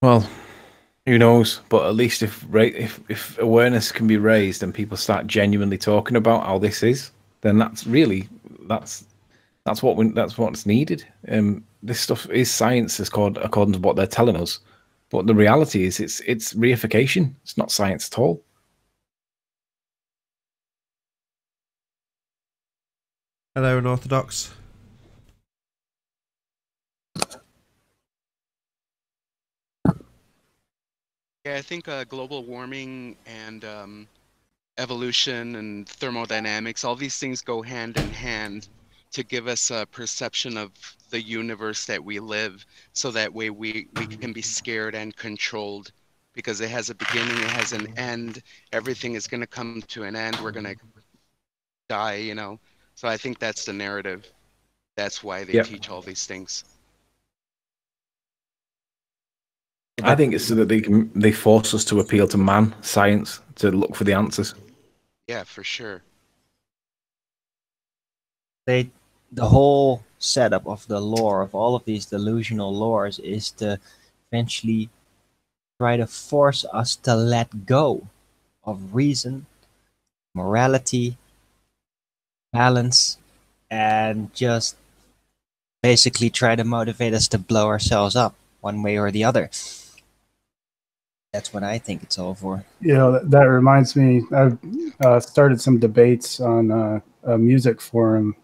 Speaker 3: Well, who knows? But at least if awareness can be raised and people start genuinely talking about how this is, then that's what's needed. This stuff is science, according to what they're telling us. But the reality is, it's reification. It's not science at all.
Speaker 2: Hello, Unorthodox.
Speaker 9: Yeah, I think global warming and evolution and thermodynamics, all these things go hand in hand to give us a perception of the universe that we live, so that way we can be scared and controlled, because it has a beginning, it has an end, everything is going to come to an end, we're going to die, you know. So I think that's the narrative. That's why they teach all these things.
Speaker 3: I think it's so that they force us to appeal to man science to look for the answers.
Speaker 9: Yeah, for sure.
Speaker 5: The whole setup of the lore of all of these delusional lores is to eventually try to force us to let go of reason, morality, balance, and just basically try to motivate us to blow ourselves up one way or the other. That's what I think it's all for.
Speaker 8: You know, that reminds me, I've started some debates on a music forum,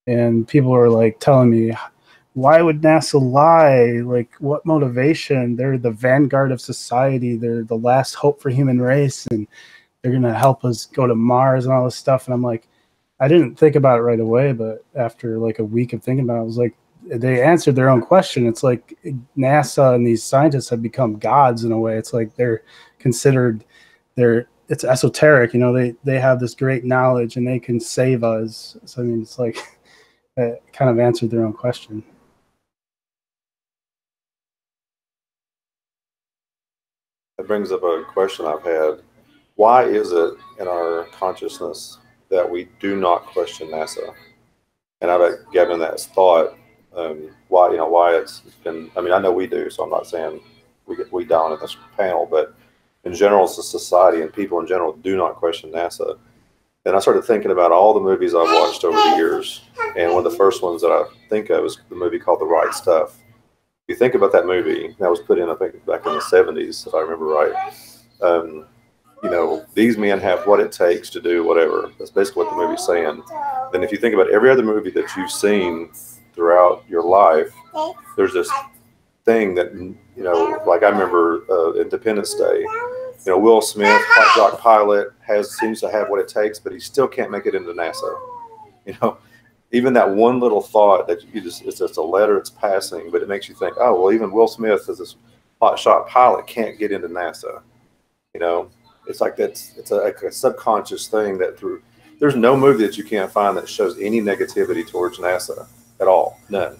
Speaker 8: and people are like telling me, why would NASA lie? Like, what motivation? They're the vanguard of society. They're the last hope for human race, and they're going to help us go to Mars and all this stuff. And I'm like, I didn't think about it right away, but after like a week of thinking about it, I was like, they answered their own question. It's like NASA and these scientists have become gods in a way. It's like they're considered, it's esoteric, you know, they have this great knowledge and they can save us. So I mean, it's like it kind of answered their own question.
Speaker 6: That brings up a question I've had. Why is it in our consciousness that we do not question NASA? And I've given that thought. Why it's been. I mean, I know we do, so I'm not saying we down in this panel, but in general, as a society and people in general do not question NASA. And I started thinking about all the movies I've watched over the years, and one of the first ones that I think of is the movie called The Right Stuff. If you think about that movie, that was put in, I think, back in the 70s, if I remember right. You know, these men have what it takes to do whatever. That's basically what the movie's saying. Then if you think about every other movie that you've seen throughout your life, there's this thing that, you know, like I remember Independence Day. You know, Will Smith, hot dog pilot, seems to have what it takes, but he still can't make it into NASA. You know, even that one little thought that it's just a letter it's passing, but it makes you think, oh, well, even Will Smith as this hotshot pilot can't get into NASA. You know, it's like it's a subconscious thing that there's no movie that you can't find that shows any negativity towards NASA at all. None.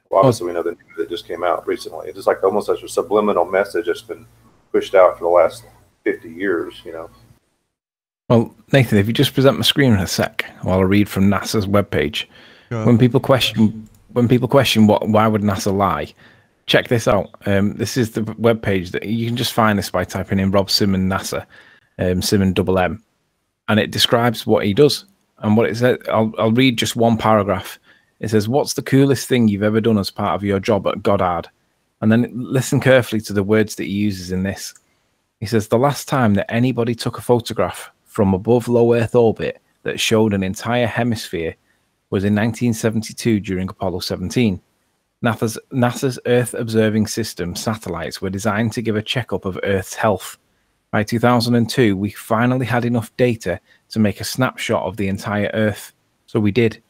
Speaker 6: Well, obviously, we know the news that just came out recently. It's just like almost such a subliminal message that's been pushed out for the last 50 years, you know.
Speaker 3: Well, Nathan, if you just present my screen in a sec while I read from NASA's webpage. When people question why would NASA lie, check this out. This is the webpage that you can just find this by typing in Rob Simon NASA, Simon double M, and it describes what he does and what it says. I'll read just one paragraph. It says, "What's the coolest thing you've ever done as part of your job at Goddard?" And then listen carefully to the words that he uses in this. He says, "The last time that anybody took a photograph from above low Earth orbit that showed an entire hemisphere was in 1972 during Apollo 17. NASA's Earth Observing System satellites were designed to give a checkup of Earth's health. By 2002, we finally had enough data to make a snapshot of the entire Earth. So we did.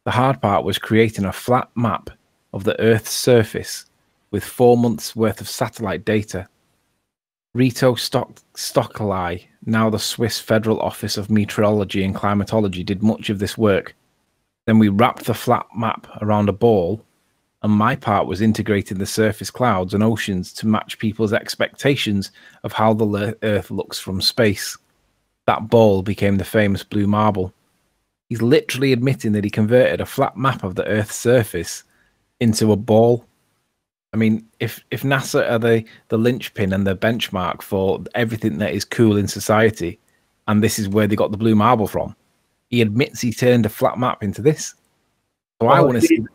Speaker 3: The hard part was creating a flat map of the Earth's surface with 4 months worth of satellite data. Rito Stockley, now the Swiss Federal Office of Meteorology and Climatology, did much of this work. Then we wrapped the flat map around a ball, and my part was integrating the surface clouds and oceans to match people's expectations of how the Earth looks from space. That ball became the famous blue marble." He's literally admitting that he converted a flat map of the Earth's surface into a ball. I mean, if NASA are the linchpin and the benchmark for everything that is cool in society, and this is where they got the blue marble from, he admits he turned a flat map into this. So I want to see.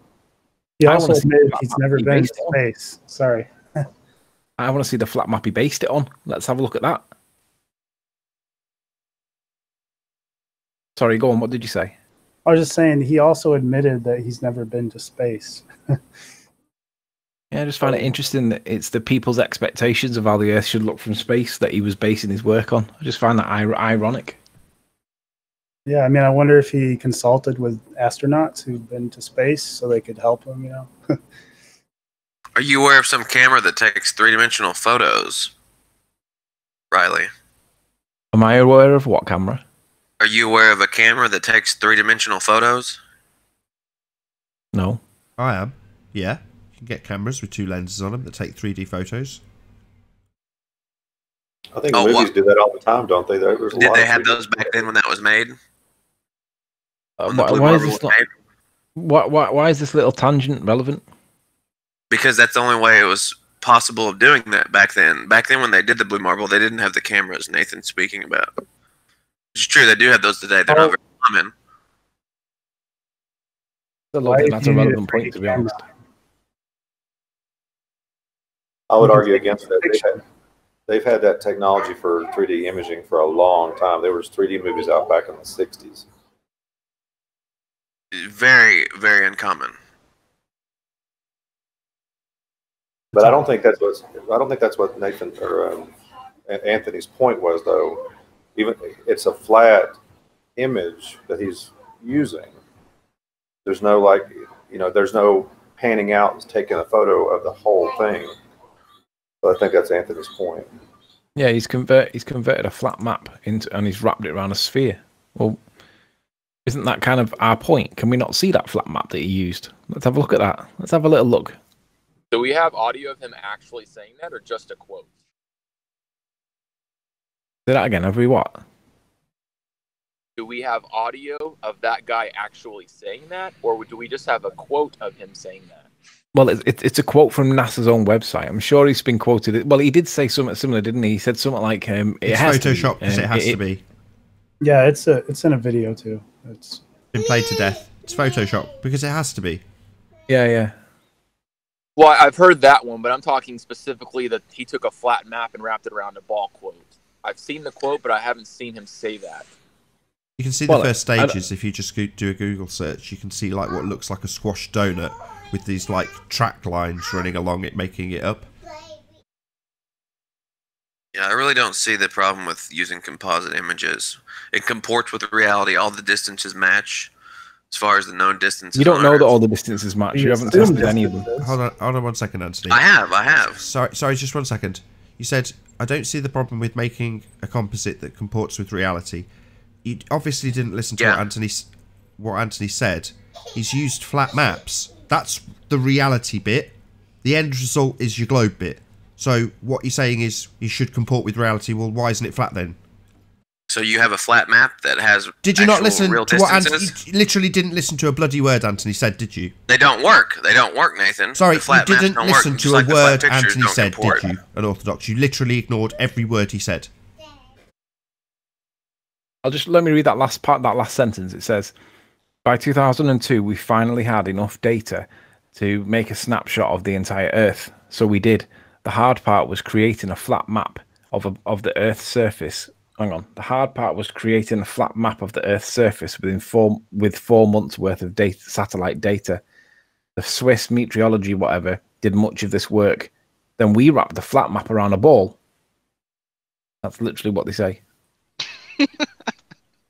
Speaker 8: He also admitted he's never been to space. Sorry.
Speaker 3: I want to see the flat map he based it on. Let's have a look at that. Sorry, go on. What did you say?
Speaker 8: I was just saying he also admitted that he's never been to space.
Speaker 3: Yeah, I just find it interesting that it's the people's expectations of how the Earth should look from space that he was basing his work on. I just find that ironic.
Speaker 8: Yeah, I mean, I wonder if he consulted with astronauts who'd been to space so they could help him, you know?
Speaker 10: Are you aware of some camera that takes three-dimensional photos, Riley?
Speaker 3: Am I aware of what camera?
Speaker 10: Are you aware of a camera that takes three-dimensional photos?
Speaker 3: No.
Speaker 2: I am. Yeah. You can get cameras with 2 lenses on them that take 3D photos.
Speaker 6: I think movies do that all the time, don't they?
Speaker 10: Did they have those back then when that was made?
Speaker 3: Why is this not, why is this little tangent relevant?
Speaker 10: Because that's the only way it was possible of doing that back then. Back then when they did the Blue Marble, they didn't have the cameras Nathan's speaking about. It's true, they do have those today. They're not very common.
Speaker 3: That's a relevant point, to be honest.
Speaker 6: I would argue against that. They've had that technology for 3D imaging for a long time. There was 3D movies out back in the 60s.
Speaker 10: Very, very uncommon.
Speaker 6: But I don't think that's what Nathan or Anthony's point was, though. Even it's a flat image that he's using. There's no there's no panning out and taking a photo of the whole thing. So I think that's Anthony's point.
Speaker 3: Yeah, he's converted a flat map into, and he's wrapped it around a sphere. Well, isn't that kind of our point? Can we not see that flat map that he used? Let's have a look at that. Let's have a little look.
Speaker 11: Do we have audio of him actually saying that, or just a quote?
Speaker 3: Say that again. Have we what?
Speaker 11: Do we have audio of that guy actually saying that, or do we just have a quote of him saying that?
Speaker 3: Well, it's a quote from NASA's own website. I'm sure he's been quoted. Well, he did say something similar, didn't he? He said something like,
Speaker 2: "It's Photoshop because it has to be."
Speaker 8: Yeah, it's in a video too. It's
Speaker 2: been played to death. It's Photoshop because it has to be.
Speaker 3: Yeah.
Speaker 11: Well, I've heard that one, but I'm talking specifically that he took a flat map and wrapped it around a ball quote. I've seen the quote, but I haven't seen him say that.
Speaker 2: You can see the first stages if you just do a Google search. You can see like what looks like a squash donut with these like track lines running along it, making it up.
Speaker 10: Yeah, I really don't see the problem with using composite images. It comports with reality. All the distances match as far as the known distances.
Speaker 3: You don't know that all the distances match. You haven't tested any of them.
Speaker 2: Hold on 1 second, Anthony.
Speaker 10: I have.
Speaker 2: Sorry, just 1 second. You said, I don't see the problem with making a composite that comports with reality. You obviously didn't listen to what Anthony said. He's used flat maps. That's the reality bit. The end result is your globe bit. So what you're saying is you should comport with reality. Well, why isn't it flat then?
Speaker 10: So you have a flat map that has
Speaker 2: Did you not listen
Speaker 10: real
Speaker 2: to what
Speaker 10: distances?
Speaker 2: You literally didn't listen to a bloody word Anthony said, did you?
Speaker 10: They don't work. They don't work, Nathan.
Speaker 2: Sorry,
Speaker 10: the flat
Speaker 2: you didn't
Speaker 10: maps don't
Speaker 2: listen
Speaker 10: work,
Speaker 2: to
Speaker 10: just
Speaker 2: a
Speaker 10: like the flat
Speaker 2: word
Speaker 10: pictures
Speaker 2: Anthony
Speaker 10: don't
Speaker 2: said,
Speaker 10: comport.
Speaker 2: did you? Unorthodox. You literally ignored every word he said.
Speaker 3: Let me read that last part, that last sentence. It says, by 2002, we finally had enough data to make a snapshot of the entire Earth. So we did. The hard part was creating a flat map of the Earth's surface. Hang on. The hard part was creating a flat map of the Earth's surface with 4 months worth of data, satellite data. The Swiss meteorology, whatever, did much of this work. Then we wrapped the flat map around a ball. That's literally what they say.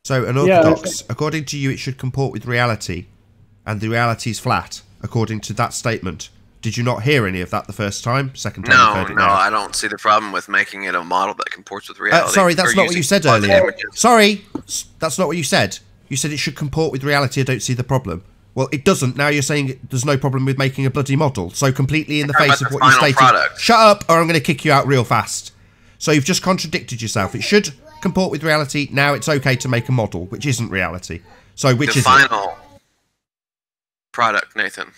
Speaker 2: So unorthodox, according to you, it should comport with reality, and the reality is flat, according to that statement. Did you not hear any of that the first time? Second time you've heard it now?
Speaker 10: I don't see the problem with making it a model that comports with reality.
Speaker 2: Sorry, that's not what you said earlier. Sorry, that's not what you said. You said it should comport with reality. I don't see the problem. Well, it doesn't. Now you're saying there's no problem with making a bloody model. So completely in the face of what you stated. Shut up, or I'm going to kick you out real fast. So you've just contradicted yourself. It should comport with reality. Now it's okay to make a model, which isn't reality. So which is it?
Speaker 10: The final product, Nathan.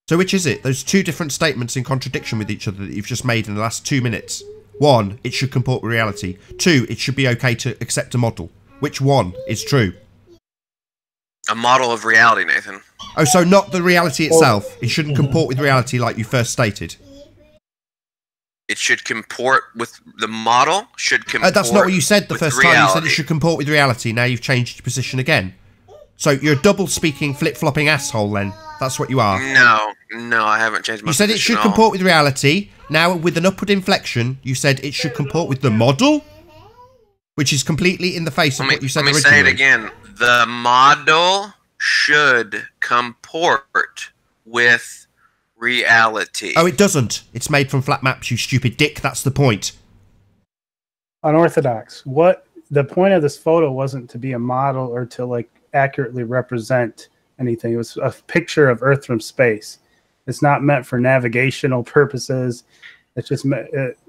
Speaker 2: So which is it? Those two different statements in contradiction with each other that you've just made in the last 2 minutes. 1, it should comport with reality. 2, it should be okay to accept a model. Which one is true?
Speaker 10: A model of reality, Nathan.
Speaker 2: Oh, so not the reality itself. It shouldn't comport with reality like you first stated.
Speaker 10: It should comport with the model. Should comport.
Speaker 2: That's not what you said the first time. You said it should comport with reality. Now you've changed your position again. So you're a double-speaking, flip-flopping asshole then. That's what you are.
Speaker 10: No, I haven't changed my
Speaker 2: You said it should comport with reality. Now, with an upward inflection, you said it should comport with the model? which is completely in the face of what you said originally.
Speaker 10: Let me say it again. The model should comport with reality.
Speaker 2: Oh, it doesn't. It's made from flat maps, you stupid dick. That's the point.
Speaker 8: Unorthodox. What the point of this photo wasn't to be a model or to like accurately represent anything. It was a picture of Earth from space. It's not meant for navigational purposes. It's just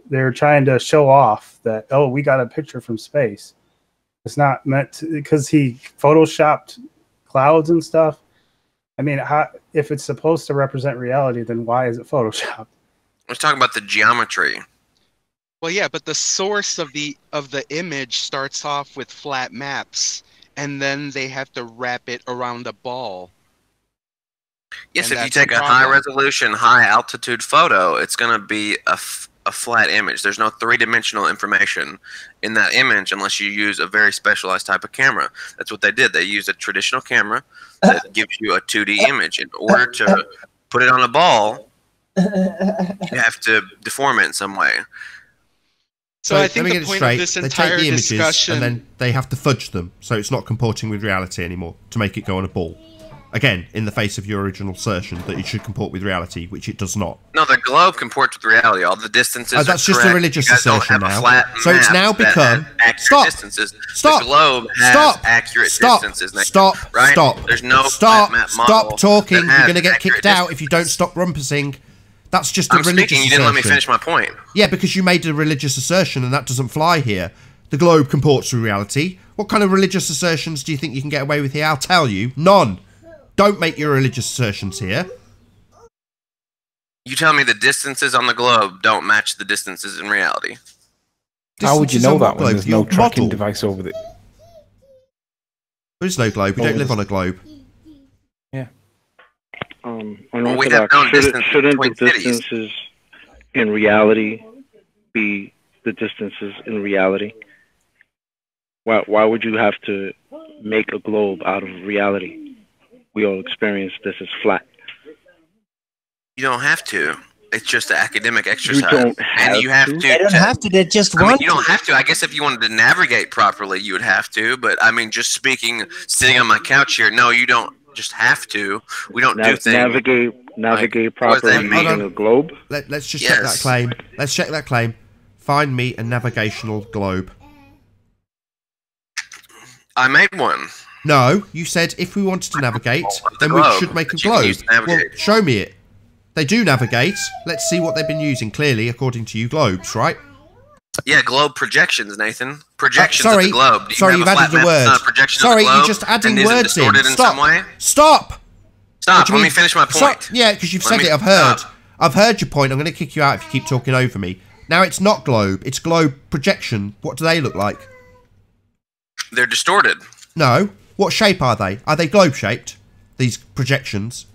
Speaker 8: they're trying to show off that, oh, we got a picture from space. It's not meant to, because he photoshopped clouds and stuff. I mean, if it's supposed to represent reality, then why is it photoshopped?
Speaker 10: Let's talk about the geometry.
Speaker 9: Well, yeah, but the source of the image starts off with flat maps, and then they have to wrap it around a ball.
Speaker 10: Yes, if you take a high-resolution, high-altitude photo, it's going to be a flat image. There's no three-dimensional information in that image unless you use a very specialized type of camera. That's what they did. They used a traditional camera that gives you a 2D image. In order to put it on a ball, you have to deform it in some way.
Speaker 9: So I think the point of this entire discussion...
Speaker 2: and then they have to fudge them, so it's not comporting with reality anymore to make it go on a ball. Again, in the face of your original assertion that it should comport with reality, which it does not.
Speaker 10: No, the globe comports with reality. All the distances are
Speaker 2: that's just
Speaker 10: correct.
Speaker 2: a religious assertion now. So it's now become...
Speaker 10: Stop! Distances.
Speaker 2: Stop!
Speaker 10: The globe has accurate distances.
Speaker 2: Stop!
Speaker 10: Right?
Speaker 2: Stop!
Speaker 10: There's no
Speaker 2: stop!
Speaker 10: flat map model
Speaker 2: Stop talking! You're going to get kicked
Speaker 10: distance.
Speaker 2: out if you don't stop rumpusing. That's just a
Speaker 10: I'm
Speaker 2: religious
Speaker 10: speaking. You
Speaker 2: assertion.
Speaker 10: didn't let me finish my point.
Speaker 2: Yeah, because you made a religious assertion and that doesn't fly here. The globe comports with reality. What kind of religious assertions do you think you can get away with here? I'll tell you. None. Don't make your religious assertions here.
Speaker 10: You tell me the distances on the globe don't match the distances in reality.
Speaker 3: How would you know that when there's no tracking device over it?
Speaker 2: There is no globe. We don't live on a globe.
Speaker 3: Yeah.
Speaker 4: Shouldn't the distances in reality be the distances in reality? Why would you have to make a globe out of reality? We all experience this as flat.
Speaker 10: You don't have to. It's just an academic exercise.
Speaker 4: You don't have
Speaker 10: you have
Speaker 4: to.
Speaker 10: to.
Speaker 5: They don't have to. They just want
Speaker 10: you don't have to. I guess if you wanted to navigate properly, you would have to. But I mean, just sitting on my couch here, no, you don't just have to. We don't do things.
Speaker 4: Navigate properly using a globe.
Speaker 2: Let's just check that claim. Let's check that claim. Find me a navigational globe.
Speaker 10: I made one.
Speaker 2: No, you said if we wanted to navigate, then we should make a globe. Well, show me it. They do navigate. Let's see what they've been using, clearly, according to you, globes, right?
Speaker 10: Yeah, globe projections, Nathan. Projections of the globe.
Speaker 2: Sorry, you've added a word. Sorry, you're just adding words in. Stop. Stop.
Speaker 10: Stop. Let me finish my point.
Speaker 2: Yeah, because you've said it. I've heard. I've heard your point. I'm going to kick you out if you keep talking over me. Now, it's not globe. It's globe projection. What do they look like?
Speaker 10: They're distorted.
Speaker 2: No. What shape are they? Are they globe-shaped, these projections?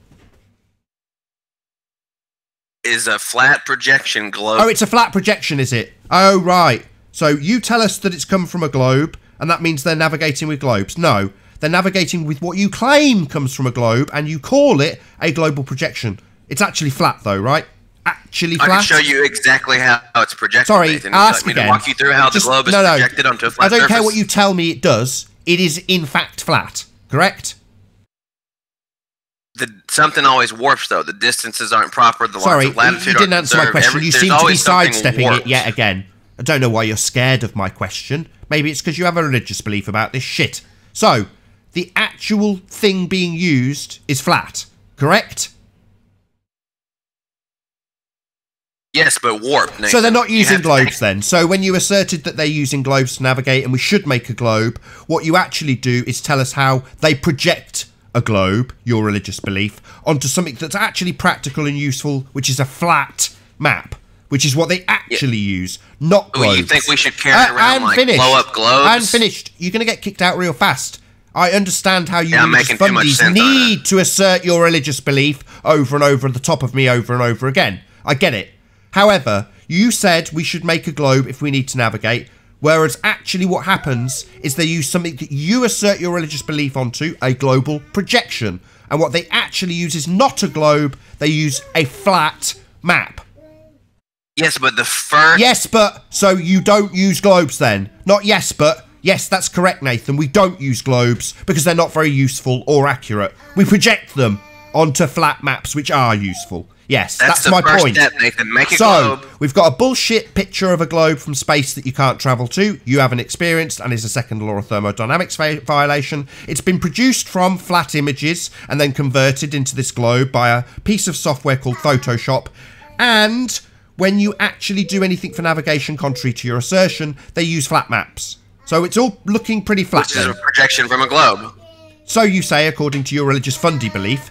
Speaker 10: Is a flat projection globe.
Speaker 2: Oh, it's a flat projection, is it? Oh, right. So you tell us that it's come from a globe, and that means they're navigating with globes. No, they're navigating with what you claim comes from a globe, and you call it a global projection. It's actually flat, though, right? Actually flat?
Speaker 10: I can show you exactly how it's projected.
Speaker 2: Sorry,
Speaker 10: Nathan.
Speaker 2: ask
Speaker 10: Would you like me
Speaker 2: again.
Speaker 10: to walk you through how the globe is projected onto a flat
Speaker 2: I don't
Speaker 10: surface?
Speaker 2: care what you tell me it does. It is, in fact, flat. Correct?
Speaker 10: Something always warps, though. The distances aren't proper. The lines of latitude
Speaker 2: you didn't answer my question. You seem to be sidestepping it yet again. I don't know why you're scared of my question. Maybe it's because you have a religious belief about this shit. So, the actual thing being used is flat. Correct?
Speaker 10: Yes, but warped. Nathan.
Speaker 2: So they're not using globes then. So when you asserted that they're using globes to navigate and we should make a globe, what you actually do is tell us how they project a globe, your religious belief, onto something that's actually practical and useful, which is a flat map, which is what they actually use, not globes.
Speaker 10: Well, you think we should carry around blow up globes?
Speaker 2: I'm finished. You're going to get kicked out real fast. I understand how you religious
Speaker 10: making too much
Speaker 2: fundies
Speaker 10: sense,
Speaker 2: need to assert your religious belief over and over at the top of me over and over again. I get it. However, you said we should make a globe if we need to navigate, whereas actually what happens is they use something that you assert your religious belief onto, a global projection. And what they actually use is not a globe, they use a flat map.
Speaker 10: Yes, but the first...
Speaker 2: Yes, but... So you don't use globes then? Not yes, but... Yes, that's correct, Nathan. We don't use globes because they're not very useful or accurate. We project them onto flat maps which are useful. Yes, that's my point.
Speaker 10: Step, Nathan. Make a globe.
Speaker 2: We've got a bullshit picture of a globe from space that you can't travel to. You haven't experienced and is a second law of thermodynamics violation. It's been produced from flat images and then converted into this globe by a piece of software called Photoshop. And when you actually do anything for navigation contrary to your assertion, they use flat maps. So it's all looking pretty flat.
Speaker 10: Which is a projection from a globe.
Speaker 2: So you say, according to your religious fundy belief.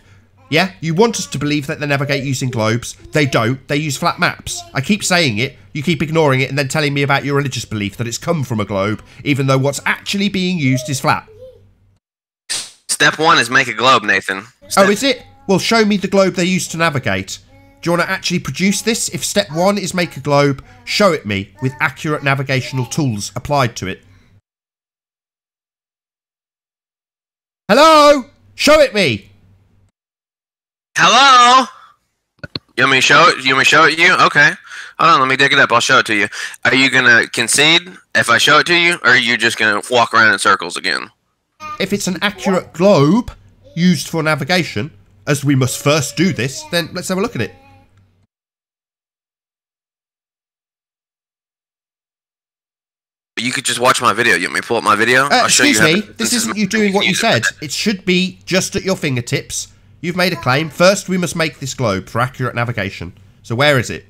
Speaker 2: Yeah, you want us to believe that they navigate using globes. They don't. They use flat maps. I keep saying it, you keep ignoring it, and then telling me about your religious belief that it's come from a globe, even though what's actually being used is flat.
Speaker 10: Step 1 is make a globe, Nathan.
Speaker 2: Oh, is it? Well, show me the globe they use to navigate. Do you want to actually produce this? If step 1 is make a globe, show it me with accurate navigational tools applied to it. Hello? Show it me!
Speaker 10: Hello? You want me to show it? You want me to show it to you? Okay. Hold on, let me dig it up. I'll show it to you. Are you going to concede if I show it to you, or are you just going to walk around in circles again?
Speaker 2: If it's an accurate globe used for navigation, as we must first do this, then let's have a look at it.
Speaker 10: You could just watch my video. You want me to pull up my video? I'll show
Speaker 2: excuse
Speaker 10: you
Speaker 2: me, this isn't you doing what you said. It should be just at your fingertips. You've made a claim. First, we must make this globe for accurate navigation. So where is it?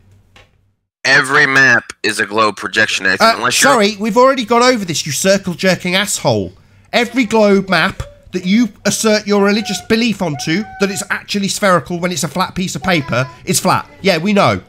Speaker 10: Every map is a globe projection.
Speaker 2: Sorry, we've already gone over this, you circle-jerking asshole. Every globe map that you assert your religious belief onto, that it's actually spherical when it's a flat piece of paper, is flat. Yeah, we know.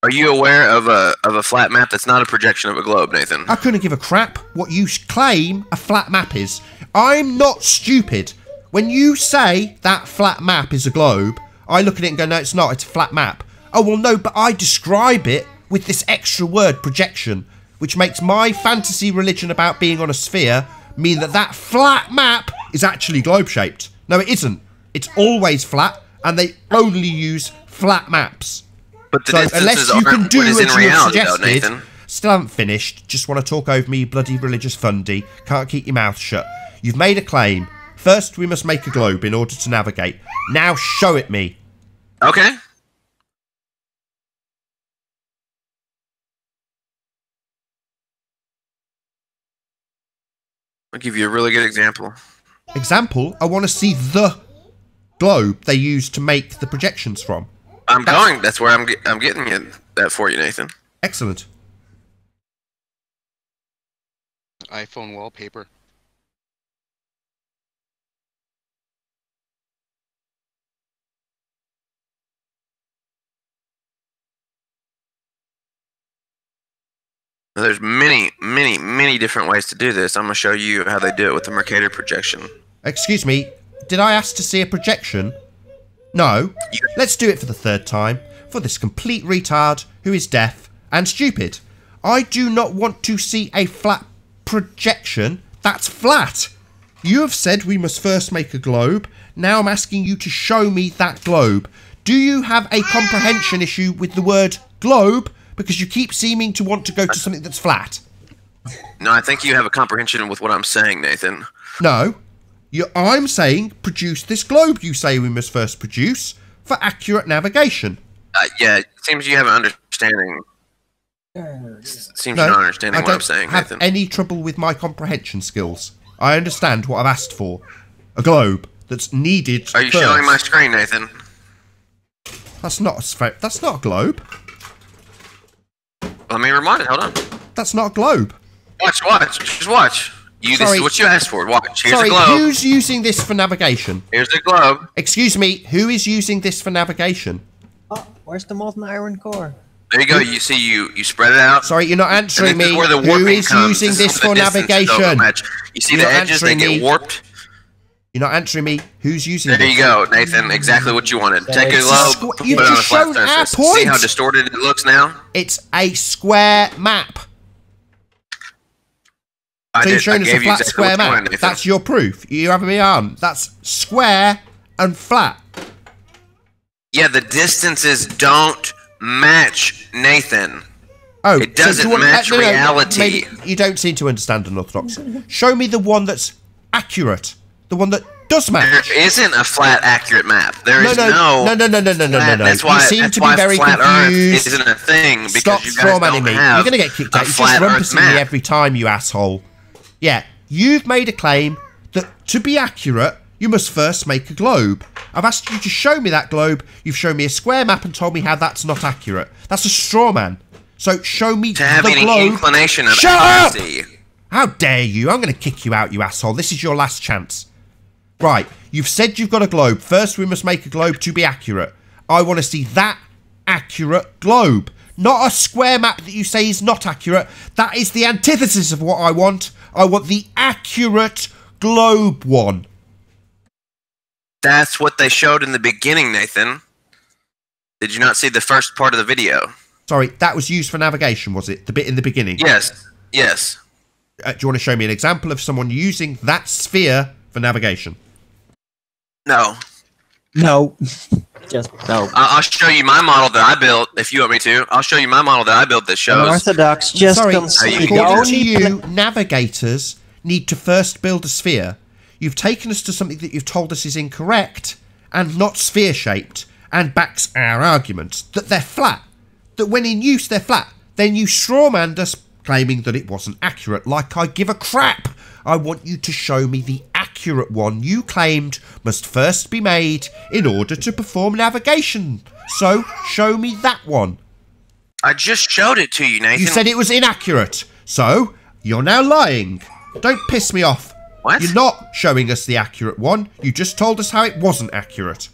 Speaker 10: Are you aware of a flat map that's not a projection of a globe, Nathan?
Speaker 2: I couldn't give a crap what you claim a flat map is. I'm not stupid. When you say that flat map is a globe, I look at it and go, no, it's not, it's a flat map. Oh, well, no, but I describe it with this extra word, projection, which makes my fantasy religion about being on a sphere mean that that flat map is actually globe-shaped. No, it isn't. It's always flat, and they only use flat maps.
Speaker 10: But the
Speaker 2: so unless you can do as you have suggested,
Speaker 10: Nathan.
Speaker 2: Still haven't finished. Just want to talk over me, you bloody religious fundy. Can't keep your mouth shut. You've made a claim. First, we must make a globe in order to navigate. Now show it me.
Speaker 10: Okay. I'll give you a really good example.
Speaker 2: Example? I want to see the globe they use to make the projections from.
Speaker 10: That's where I'm getting that for you, Nathan.
Speaker 2: Excellent.
Speaker 9: iPhone wallpaper.
Speaker 10: Now, there's many different ways to do this. I'm going to show you how they do it with the Mercator projection.
Speaker 2: Excuse me, did I ask to see a projection? No. Let's do it for the third time, for this complete retard who is deaf and stupid. I do not want to see a flat projection. That's flat. You have said we must first make a globe. Now I'm asking you to show me that globe. Do you have a comprehension issue with the word globe? Because you keep seeming to want to go to something that's flat.
Speaker 10: No, I think you have a comprehension with what I'm saying, Nathan.
Speaker 2: No. I'm saying produce this globe you say we must first produce for accurate navigation.
Speaker 10: Yeah, it seems you have an understanding. Seems you're not understanding what I'm saying, Nathan.
Speaker 2: I don't have any trouble with my comprehension skills. I understand what I've asked for. A globe that's needed
Speaker 10: Are you
Speaker 2: first.
Speaker 10: showing my screen, Nathan?
Speaker 2: That's not a globe.
Speaker 10: Let me remind it. Hold on.
Speaker 2: That's not a globe.
Speaker 10: Watch. Just watch. This is what you asked for. Watch. Here's a globe.
Speaker 2: Who's using this for navigation?
Speaker 10: Here's the globe.
Speaker 2: Excuse me, who is using this for navigation?
Speaker 5: Oh, where's the molten iron core?
Speaker 10: There you go. You see, you spread it out.
Speaker 2: Sorry, you're not answering me. Who is using this for navigation?
Speaker 10: You see the edges, they get warped.
Speaker 2: You're not answering me. Who's using this?
Speaker 10: There you go, Nathan. Exactly what you wanted. Take a globe, put it on a flat surface. See how distorted it looks now?
Speaker 2: It's a square map. So you're showing us a flat square map. That's your proof. You having me on? That's square and flat.
Speaker 10: Yeah, the distances don't match Nathan.
Speaker 2: Oh,
Speaker 10: it doesn't match reality.
Speaker 2: Maybe you don't seem to understand unorthodoxy. Show me the one that's accurate. The one that does match.
Speaker 10: There isn't a flat, accurate map. There is
Speaker 2: no.
Speaker 10: That's why,
Speaker 2: you seem to be very
Speaker 10: flat
Speaker 2: confused.
Speaker 10: Earth isn't a thing because
Speaker 2: Stop
Speaker 10: you guys don't
Speaker 2: me.
Speaker 10: have
Speaker 2: You're going to get kicked out. You're just rumpusing me every time, you asshole. Yeah, you've made a claim that to be accurate, you must first make a globe. I've asked you to show me that globe. You've shown me a square map and told me how that's not accurate. That's a straw man. So show me
Speaker 10: to have
Speaker 2: the
Speaker 10: any
Speaker 2: globe.
Speaker 10: Inclination of
Speaker 2: Shut
Speaker 10: accuracy.
Speaker 2: up! How dare you? I'm going to kick you out, you asshole. This is your last chance. Right, you've said you've got a globe. First, we must make a globe to be accurate. I want to see that accurate globe. Not a square map that you say is not accurate. That is the antithesis of what I want. I want the accurate globe one.
Speaker 10: That's what they showed in the beginning, Nathan. Did you not see the first part of the video?
Speaker 2: Sorry, that was used for navigation, was it? The bit in the beginning?
Speaker 10: Yes, yes.
Speaker 2: Do you want to show me an example of someone using that sphere for navigation?
Speaker 10: No.
Speaker 5: No. Just no.
Speaker 10: I'll show you my model that I built, if you want me to. I'll show you my model that I built that shows...
Speaker 5: Unorthodox, just
Speaker 2: according to you, navigators need to first build a sphere. You've taken us to something that you've told us is incorrect and not sphere-shaped and backs our argument, that they're flat. That when in use they're flat. Then you strawmanned us claiming that it wasn't accurate, like I give a crap. I want you to show me the accurate one you claimed must first be made in order to perform navigation. So, show me that one.
Speaker 10: I just showed it to you, Nathan.
Speaker 2: You said it was inaccurate. So, you're now lying. Don't piss me off.
Speaker 10: What?
Speaker 2: You're not showing us the accurate one. You just told us how it wasn't accurate.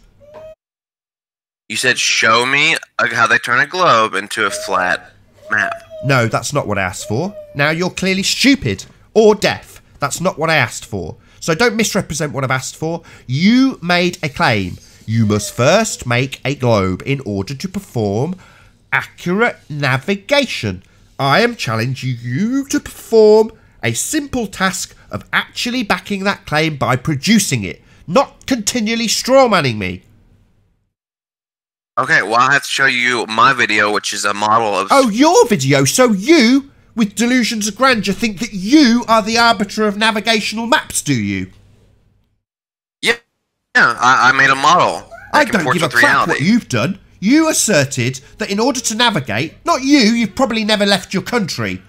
Speaker 10: You said, show me how they turn a globe into a flat map.
Speaker 2: No, that's not what I asked for. Now you're clearly stupid or deaf. That's not what I asked for. So don't misrepresent what I've asked for. You made a claim. You must first make a globe in order to perform accurate navigation. I am challenging you to perform a simple task of actually backing that claim by producing it, not continually strawmanning me.
Speaker 10: Okay, well, I have to show you my video, which is a model of...
Speaker 2: Oh, your video? So you, with delusions of grandeur, think that you are the arbiter of navigational maps, do you?
Speaker 10: Yeah, I made a model.
Speaker 2: I don't give a crap what you've done. You asserted that in order to navigate, not you, you've probably never left your country.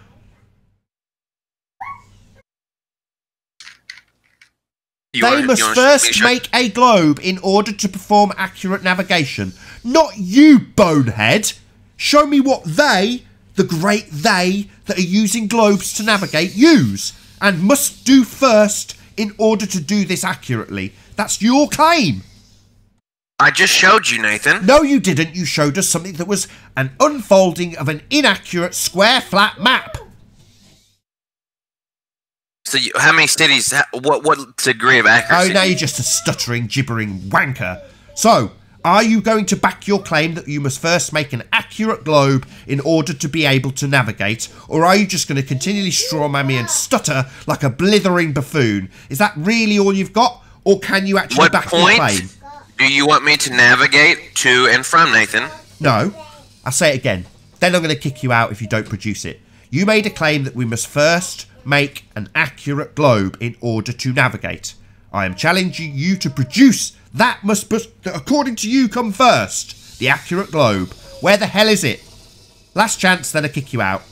Speaker 2: They must first make a globe in order to perform accurate navigation. Not you, bonehead. Show me what they, the great they, that are using globes to navigate, use. And must do first in order to do this accurately. That's your claim.
Speaker 10: I just showed you, Nathan.
Speaker 2: No, you didn't. You showed us something that was an unfolding of an inaccurate square flat map.
Speaker 10: So how many cities, what degree of accuracy?
Speaker 2: Oh, now you're just a stuttering, gibbering wanker. So, are you going to back your claim that you must first make an accurate globe in order to be able to navigate? Or are you just going to continually strawman me and stutter like a blithering buffoon? Is that really all you've got? Or can you actually back your claim?
Speaker 10: Do you want me to navigate to and from, Nathan?
Speaker 2: No. I'll say it again. Then I'm going to kick you out if you don't produce it. You made a claim that we must first make an accurate globe in order to navigate. I am challenging you to produce that must, according to you, come first. The accurate globe. Where the hell is it? Last chance, then I kick you out.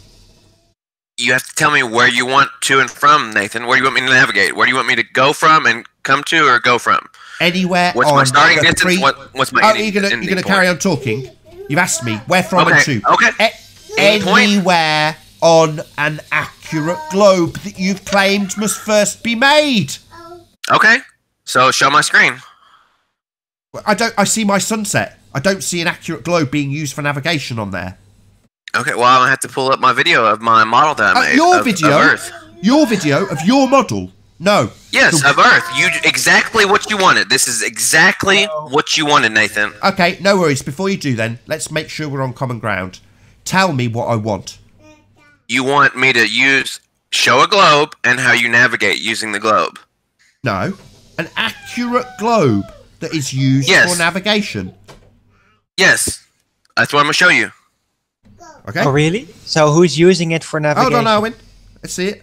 Speaker 10: You have to tell me where you want to and from, Nathan. Where do you want me to navigate? Where do you want me to go from and come to or go from?
Speaker 2: Anywhere.
Speaker 10: What's my starting distance? What's my ending?
Speaker 2: You're gonna carry on talking? You've asked me where from and to.
Speaker 10: Okay.
Speaker 2: Anywhere on an accurate globe that you've claimed must first be made.
Speaker 10: Okay. So show my screen.
Speaker 2: I see my sunset. I don't see an accurate globe being used for navigation on there.
Speaker 10: Okay, well, I'm gonna have to pull up my video of my model that I made.
Speaker 2: Your
Speaker 10: of
Speaker 2: Earth. Your video of your model. No.
Speaker 10: Yes, of Earth. You exactly what you wanted. This is exactly what you wanted, Nathan.
Speaker 2: Okay, no worries. Before you do then, let's make sure we're on common ground. Tell me what I want.
Speaker 10: You want me to show a globe and how you navigate using the globe.
Speaker 2: No. An accurate globe that is used for navigation.
Speaker 10: Yes. That's what I'm gonna show you.
Speaker 2: Okay.
Speaker 5: Oh, really? So who's using it for navigation?
Speaker 2: Hold on, Owen. Let's see it.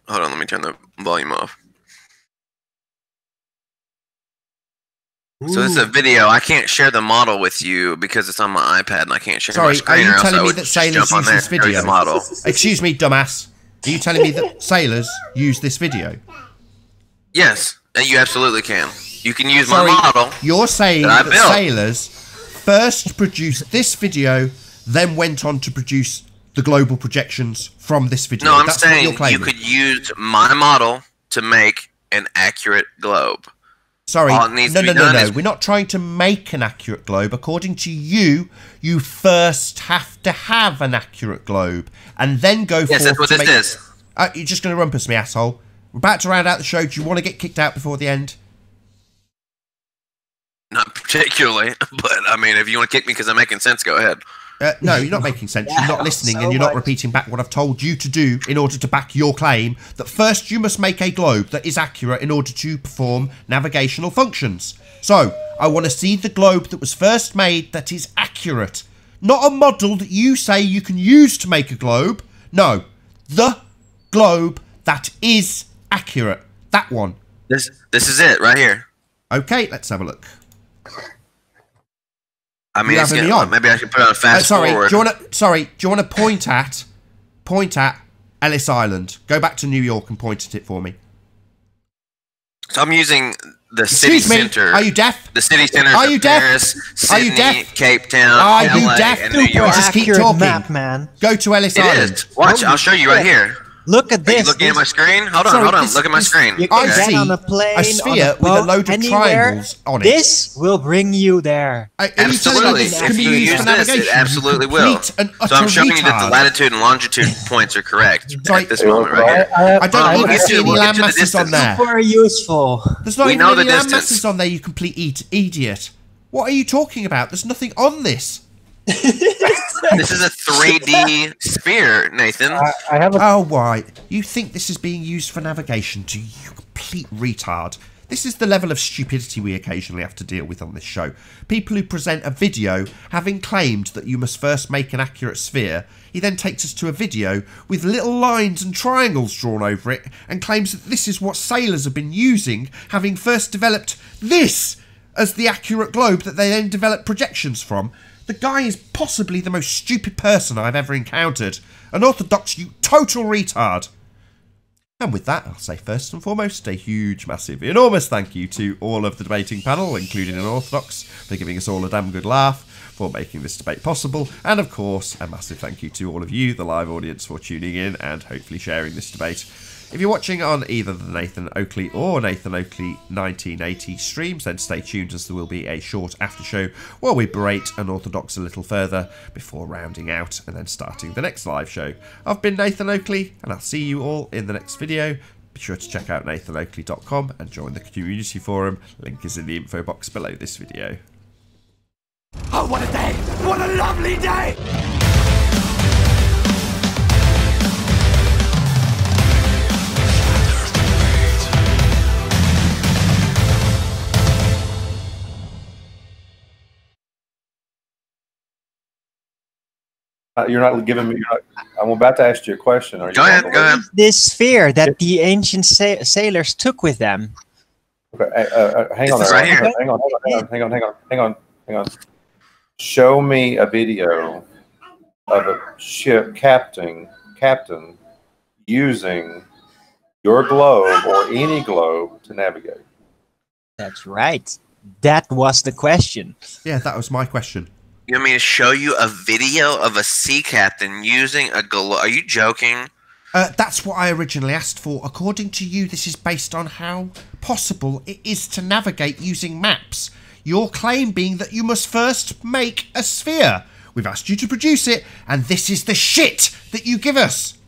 Speaker 10: Hold on, let me turn the volume off. So this is a video. I can't share the model with you because it's on my iPad and I can't share my screen.
Speaker 2: Are you telling me that sailors use this video?
Speaker 10: Model.
Speaker 2: Excuse me, dumbass. Are you telling me that sailors use this video?
Speaker 10: Yes, you absolutely can. You can use my model.
Speaker 2: You're saying that sailors first produced this video, then went on to produce the global projections from this video.
Speaker 10: No, I'm saying you could use my model to make an accurate globe.
Speaker 2: Sorry, no. We're not trying to make an accurate globe. According to you, you first have to have an accurate globe and then go forth.
Speaker 10: Yes, that's what this is.
Speaker 2: You're just going to rumpus me, asshole. We're about to round out the show. Do you want to get kicked out before the end?
Speaker 10: Not particularly, but I mean, if you want to kick me because I'm making sense, go ahead.
Speaker 2: No, you're not making sense. You're not listening, and you're not repeating back what I've told you to do in order to back your claim that first you must make a globe that is accurate in order to perform navigational functions. So, I want to see the globe that was first made that is accurate. Not a model that you say you can use to make a globe. No, the globe that is accurate. That one.
Speaker 10: This is it right here.
Speaker 2: Okay, let's have a look.
Speaker 10: I mean, maybe I should put on a fast forward.
Speaker 2: Do you want to point at Ellis Island? Go back to New York and point at it for me.
Speaker 10: So I'm using the city center.
Speaker 2: Are you deaf?
Speaker 10: The city center.
Speaker 2: Are you deaf?
Speaker 10: Paris, Sydney,
Speaker 2: are you deaf?
Speaker 10: Cape Town.
Speaker 2: Are
Speaker 10: LA,
Speaker 2: you deaf?
Speaker 10: And New York.
Speaker 2: Just keep talking.
Speaker 5: Map, man.
Speaker 2: Go to Ellis Island.
Speaker 10: It is. Watch, I'll show you right here.
Speaker 5: Look at this.
Speaker 10: Are you looking at my screen? Hold on. Look at my screen.
Speaker 5: You can
Speaker 2: I see
Speaker 5: on a plane,
Speaker 2: a sphere with a load of triangles on it.
Speaker 5: This will bring you there.
Speaker 10: Absolutely. If you use this, it absolutely will. So I'm showing you that the latitude and longitude points are correct at this moment right here.
Speaker 2: I don't think there's any land masses on there.
Speaker 5: Super useful.
Speaker 2: There's not even any land masses on there, you complete idiot. What are you talking about? There's nothing on this.
Speaker 10: This is a 3D sphere, Nathan.
Speaker 2: Oh, why? You think this is being used for navigation? Do you complete retard? This is the level of stupidity we occasionally have to deal with on this show. People who present a video having claimed that you must first make an accurate sphere. He then takes us to a video with little lines and triangles drawn over it and claims that this is what sailors have been using, having first developed this as the accurate globe that they then developed projections from. The guy is possibly the most stupid person I've ever encountered. An orthodox, you total retard. And with that, I'll say first and foremost, a huge, massive, enormous thank you to all of the debating panel, including an orthodox, for giving us all a damn good laugh, for making this debate possible, and of course, a massive thank you to all of you, the live audience, for tuning in and hopefully sharing this debate. If you're watching on either the Nathan Oakley or Nathan Oakley 1980 streams, then stay tuned as there will be a short after show while we berate Unorthodox a little further before rounding out and then starting the next live show. I've been Nathan Oakley, and I'll see you all in the next video. Be sure to check out nathanoakley.com and join the community forum. Link is in the info box below this video.
Speaker 1: Oh, what a day! What a lovely day!
Speaker 6: You're not giving me. I'm about to ask you a question. Are you
Speaker 10: go ahead.
Speaker 5: This sphere that the ancient sailors took with them.
Speaker 6: Okay, hang on.
Speaker 10: Right here.
Speaker 6: Hang on. Show me a video of a ship captain using your globe or any globe to navigate.
Speaker 5: That's right. That was the question.
Speaker 2: Yeah, that was my question.
Speaker 10: You want me to show you a video of a sea captain using a globe? Are you joking?
Speaker 2: That's what I originally asked for. According to you, this is based on how possible it is to navigate using maps. Your claim being that you must first make a sphere. We've asked you to produce it, and this is the shit that you give us.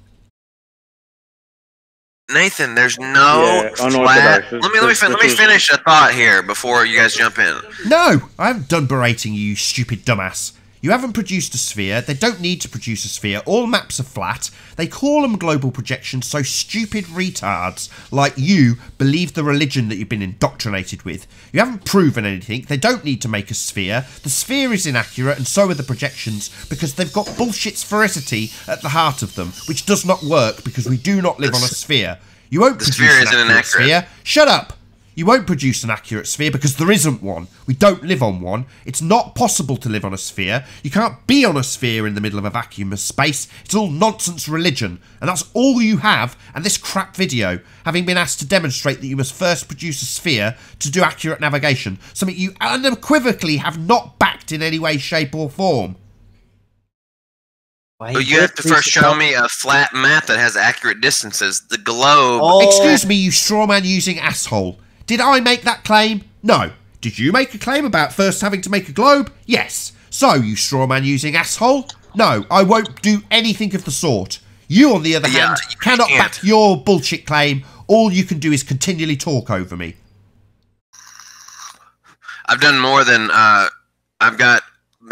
Speaker 10: Nathan, there's no flat... Let me finish a thought here before you guys jump in.
Speaker 2: No, I haven't done berating you, stupid dumbass. You haven't produced a sphere. They don't need to produce a sphere. All maps are flat. They call them global projections so stupid retards like you believe the religion that you've been indoctrinated with. You haven't proven anything. They don't need to make a sphere. The sphere is inaccurate and so are the projections because they've got bullshit sphericity at the heart of them, which does not work because we do not live on a sphere. You won't produce an accurate sphere. Shut up! You won't produce an accurate sphere because there isn't one. We don't live on one. It's not possible to live on a sphere. You can't be on a sphere in the middle of a vacuum of space. It's all nonsense religion. And that's all you have, and this crap video, having been asked to demonstrate that you must first produce a sphere to do accurate navigation, something you unequivocally have not backed in any way, shape or form.
Speaker 10: Well, you have to first show me a flat map that has accurate distances. The globe...
Speaker 2: Oh. Excuse me, you strawman using asshole. Did I make that claim? No. Did you make a claim about first having to make a globe? Yes. So, you strawman using asshole? No, I won't do anything of the sort. You, on the other hand, cannot back your bullshit claim. All you can do is continually talk over me.
Speaker 10: I've done more than... I've got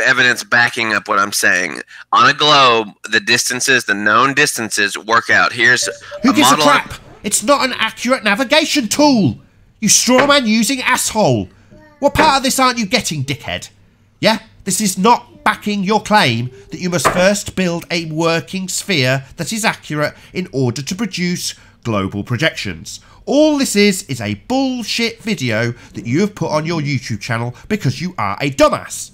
Speaker 10: evidence backing up what I'm saying. On a globe, the distances, the known distances, work out. Here's
Speaker 2: Who gives a crap? It's not an accurate navigation tool. You strawman using asshole. What part of this aren't you getting, dickhead? Yeah? This is not backing your claim that you must first build a working sphere that is accurate in order to produce global projections. All this is a bullshit video that you have put on your YouTube channel because you are a dumbass.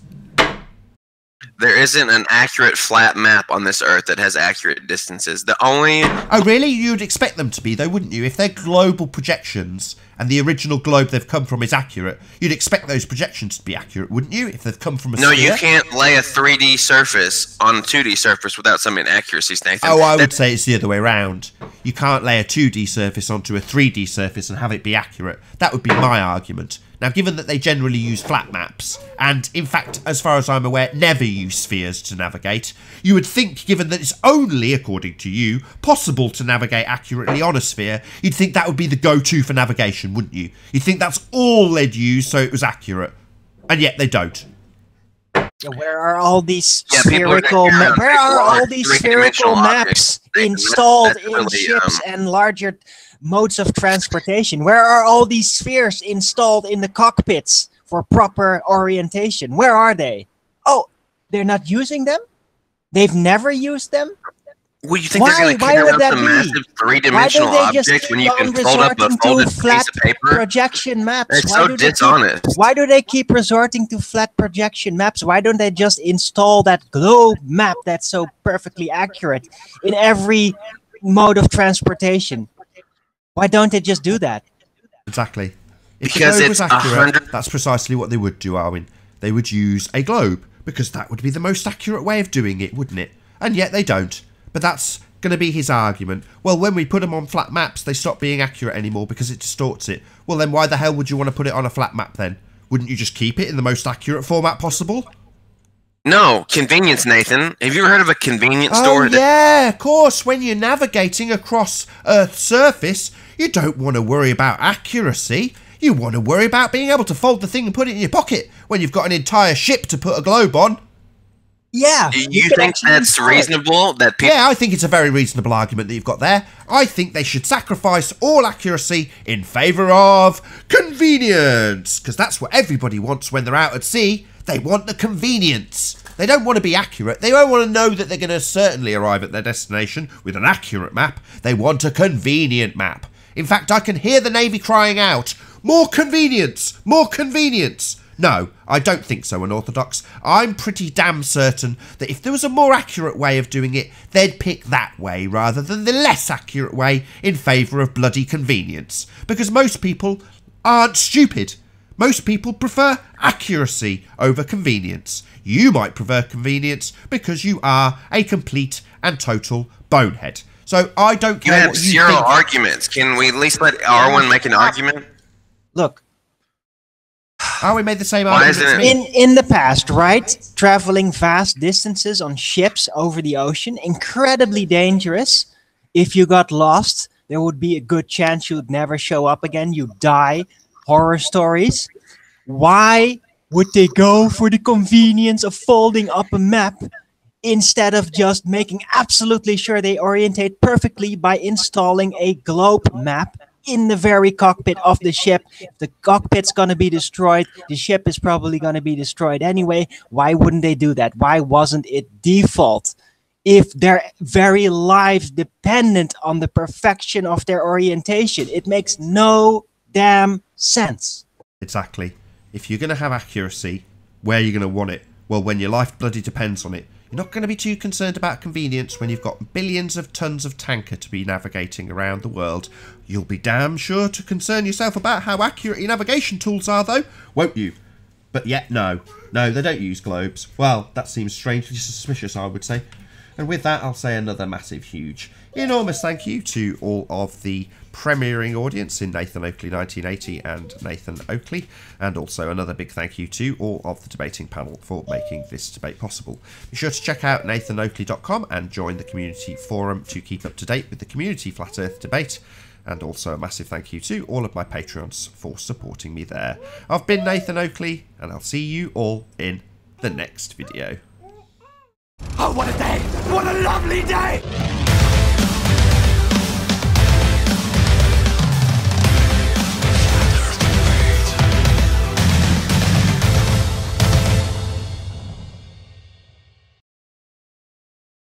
Speaker 10: There isn't an accurate flat map on this Earth that has accurate distances. The only...
Speaker 2: Oh, really? You'd expect them to be, though, wouldn't you? If they're global projections and the original globe they've come from is accurate, you'd expect those projections to be accurate, wouldn't you? If they've come from a sphere?
Speaker 10: No, you can't lay a 3D surface on a 2D surface without some inaccuracies, Nathan.
Speaker 2: Oh, I would say it's the other way around. You can't lay a 2D surface onto a 3D surface and have it be accurate. That would be my argument. Now, given that they generally use flat maps, and in fact, as far as I'm aware, never use spheres to navigate, you would think, given that it's only, according to you, possible to navigate accurately on a sphere, you'd think that would be the go-to for navigation, wouldn't you? You'd think that's all they'd use so it was accurate. And yet they don't.
Speaker 5: Where are all these spherical maps installed in ships and larger modes of transportation? Where are all these spheres installed in the cockpits for proper orientation? Where are they? Oh, they're not using them? They've never used them?
Speaker 10: Well, you think they're going to carry out the massive three-dimensional object when you can fold up a folded piece of paper?
Speaker 5: Projection maps.
Speaker 10: It's so dishonest.
Speaker 5: Why do they keep resorting to flat projection maps? Why don't they just install that globe map that's so perfectly accurate in every mode of transportation? Why don't they just do that?
Speaker 2: Exactly. If
Speaker 10: because
Speaker 2: the globe
Speaker 10: it's
Speaker 2: was accurate, that's precisely what they would do, Arwin. They would use a globe, because that would be the most accurate way of doing it, wouldn't it? And yet they don't. But that's going to be his argument. Well, when we put them on flat maps, they stop being accurate anymore because it distorts it. Well, then why the hell would you want to put it on a flat map then? Wouldn't you just keep it in the most accurate format possible?
Speaker 10: No, convenience, Nathan. Have you ever heard of a convenience store?
Speaker 2: Oh, yeah, of course. When you're navigating across Earth's surface, you don't want to worry about accuracy. You want to worry about being able to fold the thing and put it in your pocket when you've got an entire ship to put a globe on.
Speaker 5: Yeah.
Speaker 10: Do you think that's reasonable? That people...
Speaker 2: Yeah, I think it's a very reasonable argument that you've got there. I think they should sacrifice all accuracy in favour of convenience. Because that's what everybody wants when they're out at sea. They want the convenience. They don't want to be accurate. They don't want to know that they're going to certainly arrive at their destination with an accurate map. They want a convenient map. In fact, I can hear the Navy crying out, "More convenience! More convenience!" No, I don't think so, Unorthodox. I'm pretty damn certain that if there was a more accurate way of doing it, they'd pick that way rather than the less accurate way in favour of bloody convenience. Because most people aren't stupid. Most people prefer accuracy over convenience. You might prefer convenience because you are a complete and total bonehead. So I don't care what you think.
Speaker 10: You have zero arguments. Can we at least let Arwen make an argument?
Speaker 5: Look.
Speaker 2: We made the same argument.
Speaker 5: In the past, right? Traveling vast distances on ships over the ocean, incredibly dangerous. If you got lost, there would be a good chance you'd never show up again. You'd die. Horror stories. Why would they go for the convenience of folding up a map instead of just making absolutely sure they orientate perfectly by installing a globe map in the very cockpit of the ship? If the cockpit's going to be destroyed, the ship is probably going to be destroyed anyway. Why wouldn't they do that? Why wasn't it default? If their very lives dependent on the perfection of their orientation, it makes no damn sense.
Speaker 2: Exactly. If you're going to have accuracy, where are you going to want it? Well, when your life bloody depends on it. You're not going to be too concerned about convenience when you've got billions of tons of tanker to be navigating around the world. You'll be damn sure to concern yourself about how accurate your navigation tools are, though, won't you? But yet, no. No, they don't use globes. Well, that seems strangely suspicious, I would say. And with that, I'll say another massive, huge, enormous thank you to all of the premiering audience in Nathan Oakley 1980 and Nathan Oakley, and also another big thank you to all of the debating panel for making this debate possible. Be sure to check out nathanoakley.com and join the community forum to keep up to date with the community Flat Earth debate, and also a massive thank you to all of my Patreons for supporting me there. I've been Nathan Oakley, and I'll see you all in the next video.
Speaker 1: Oh, what a day! What a lovely day!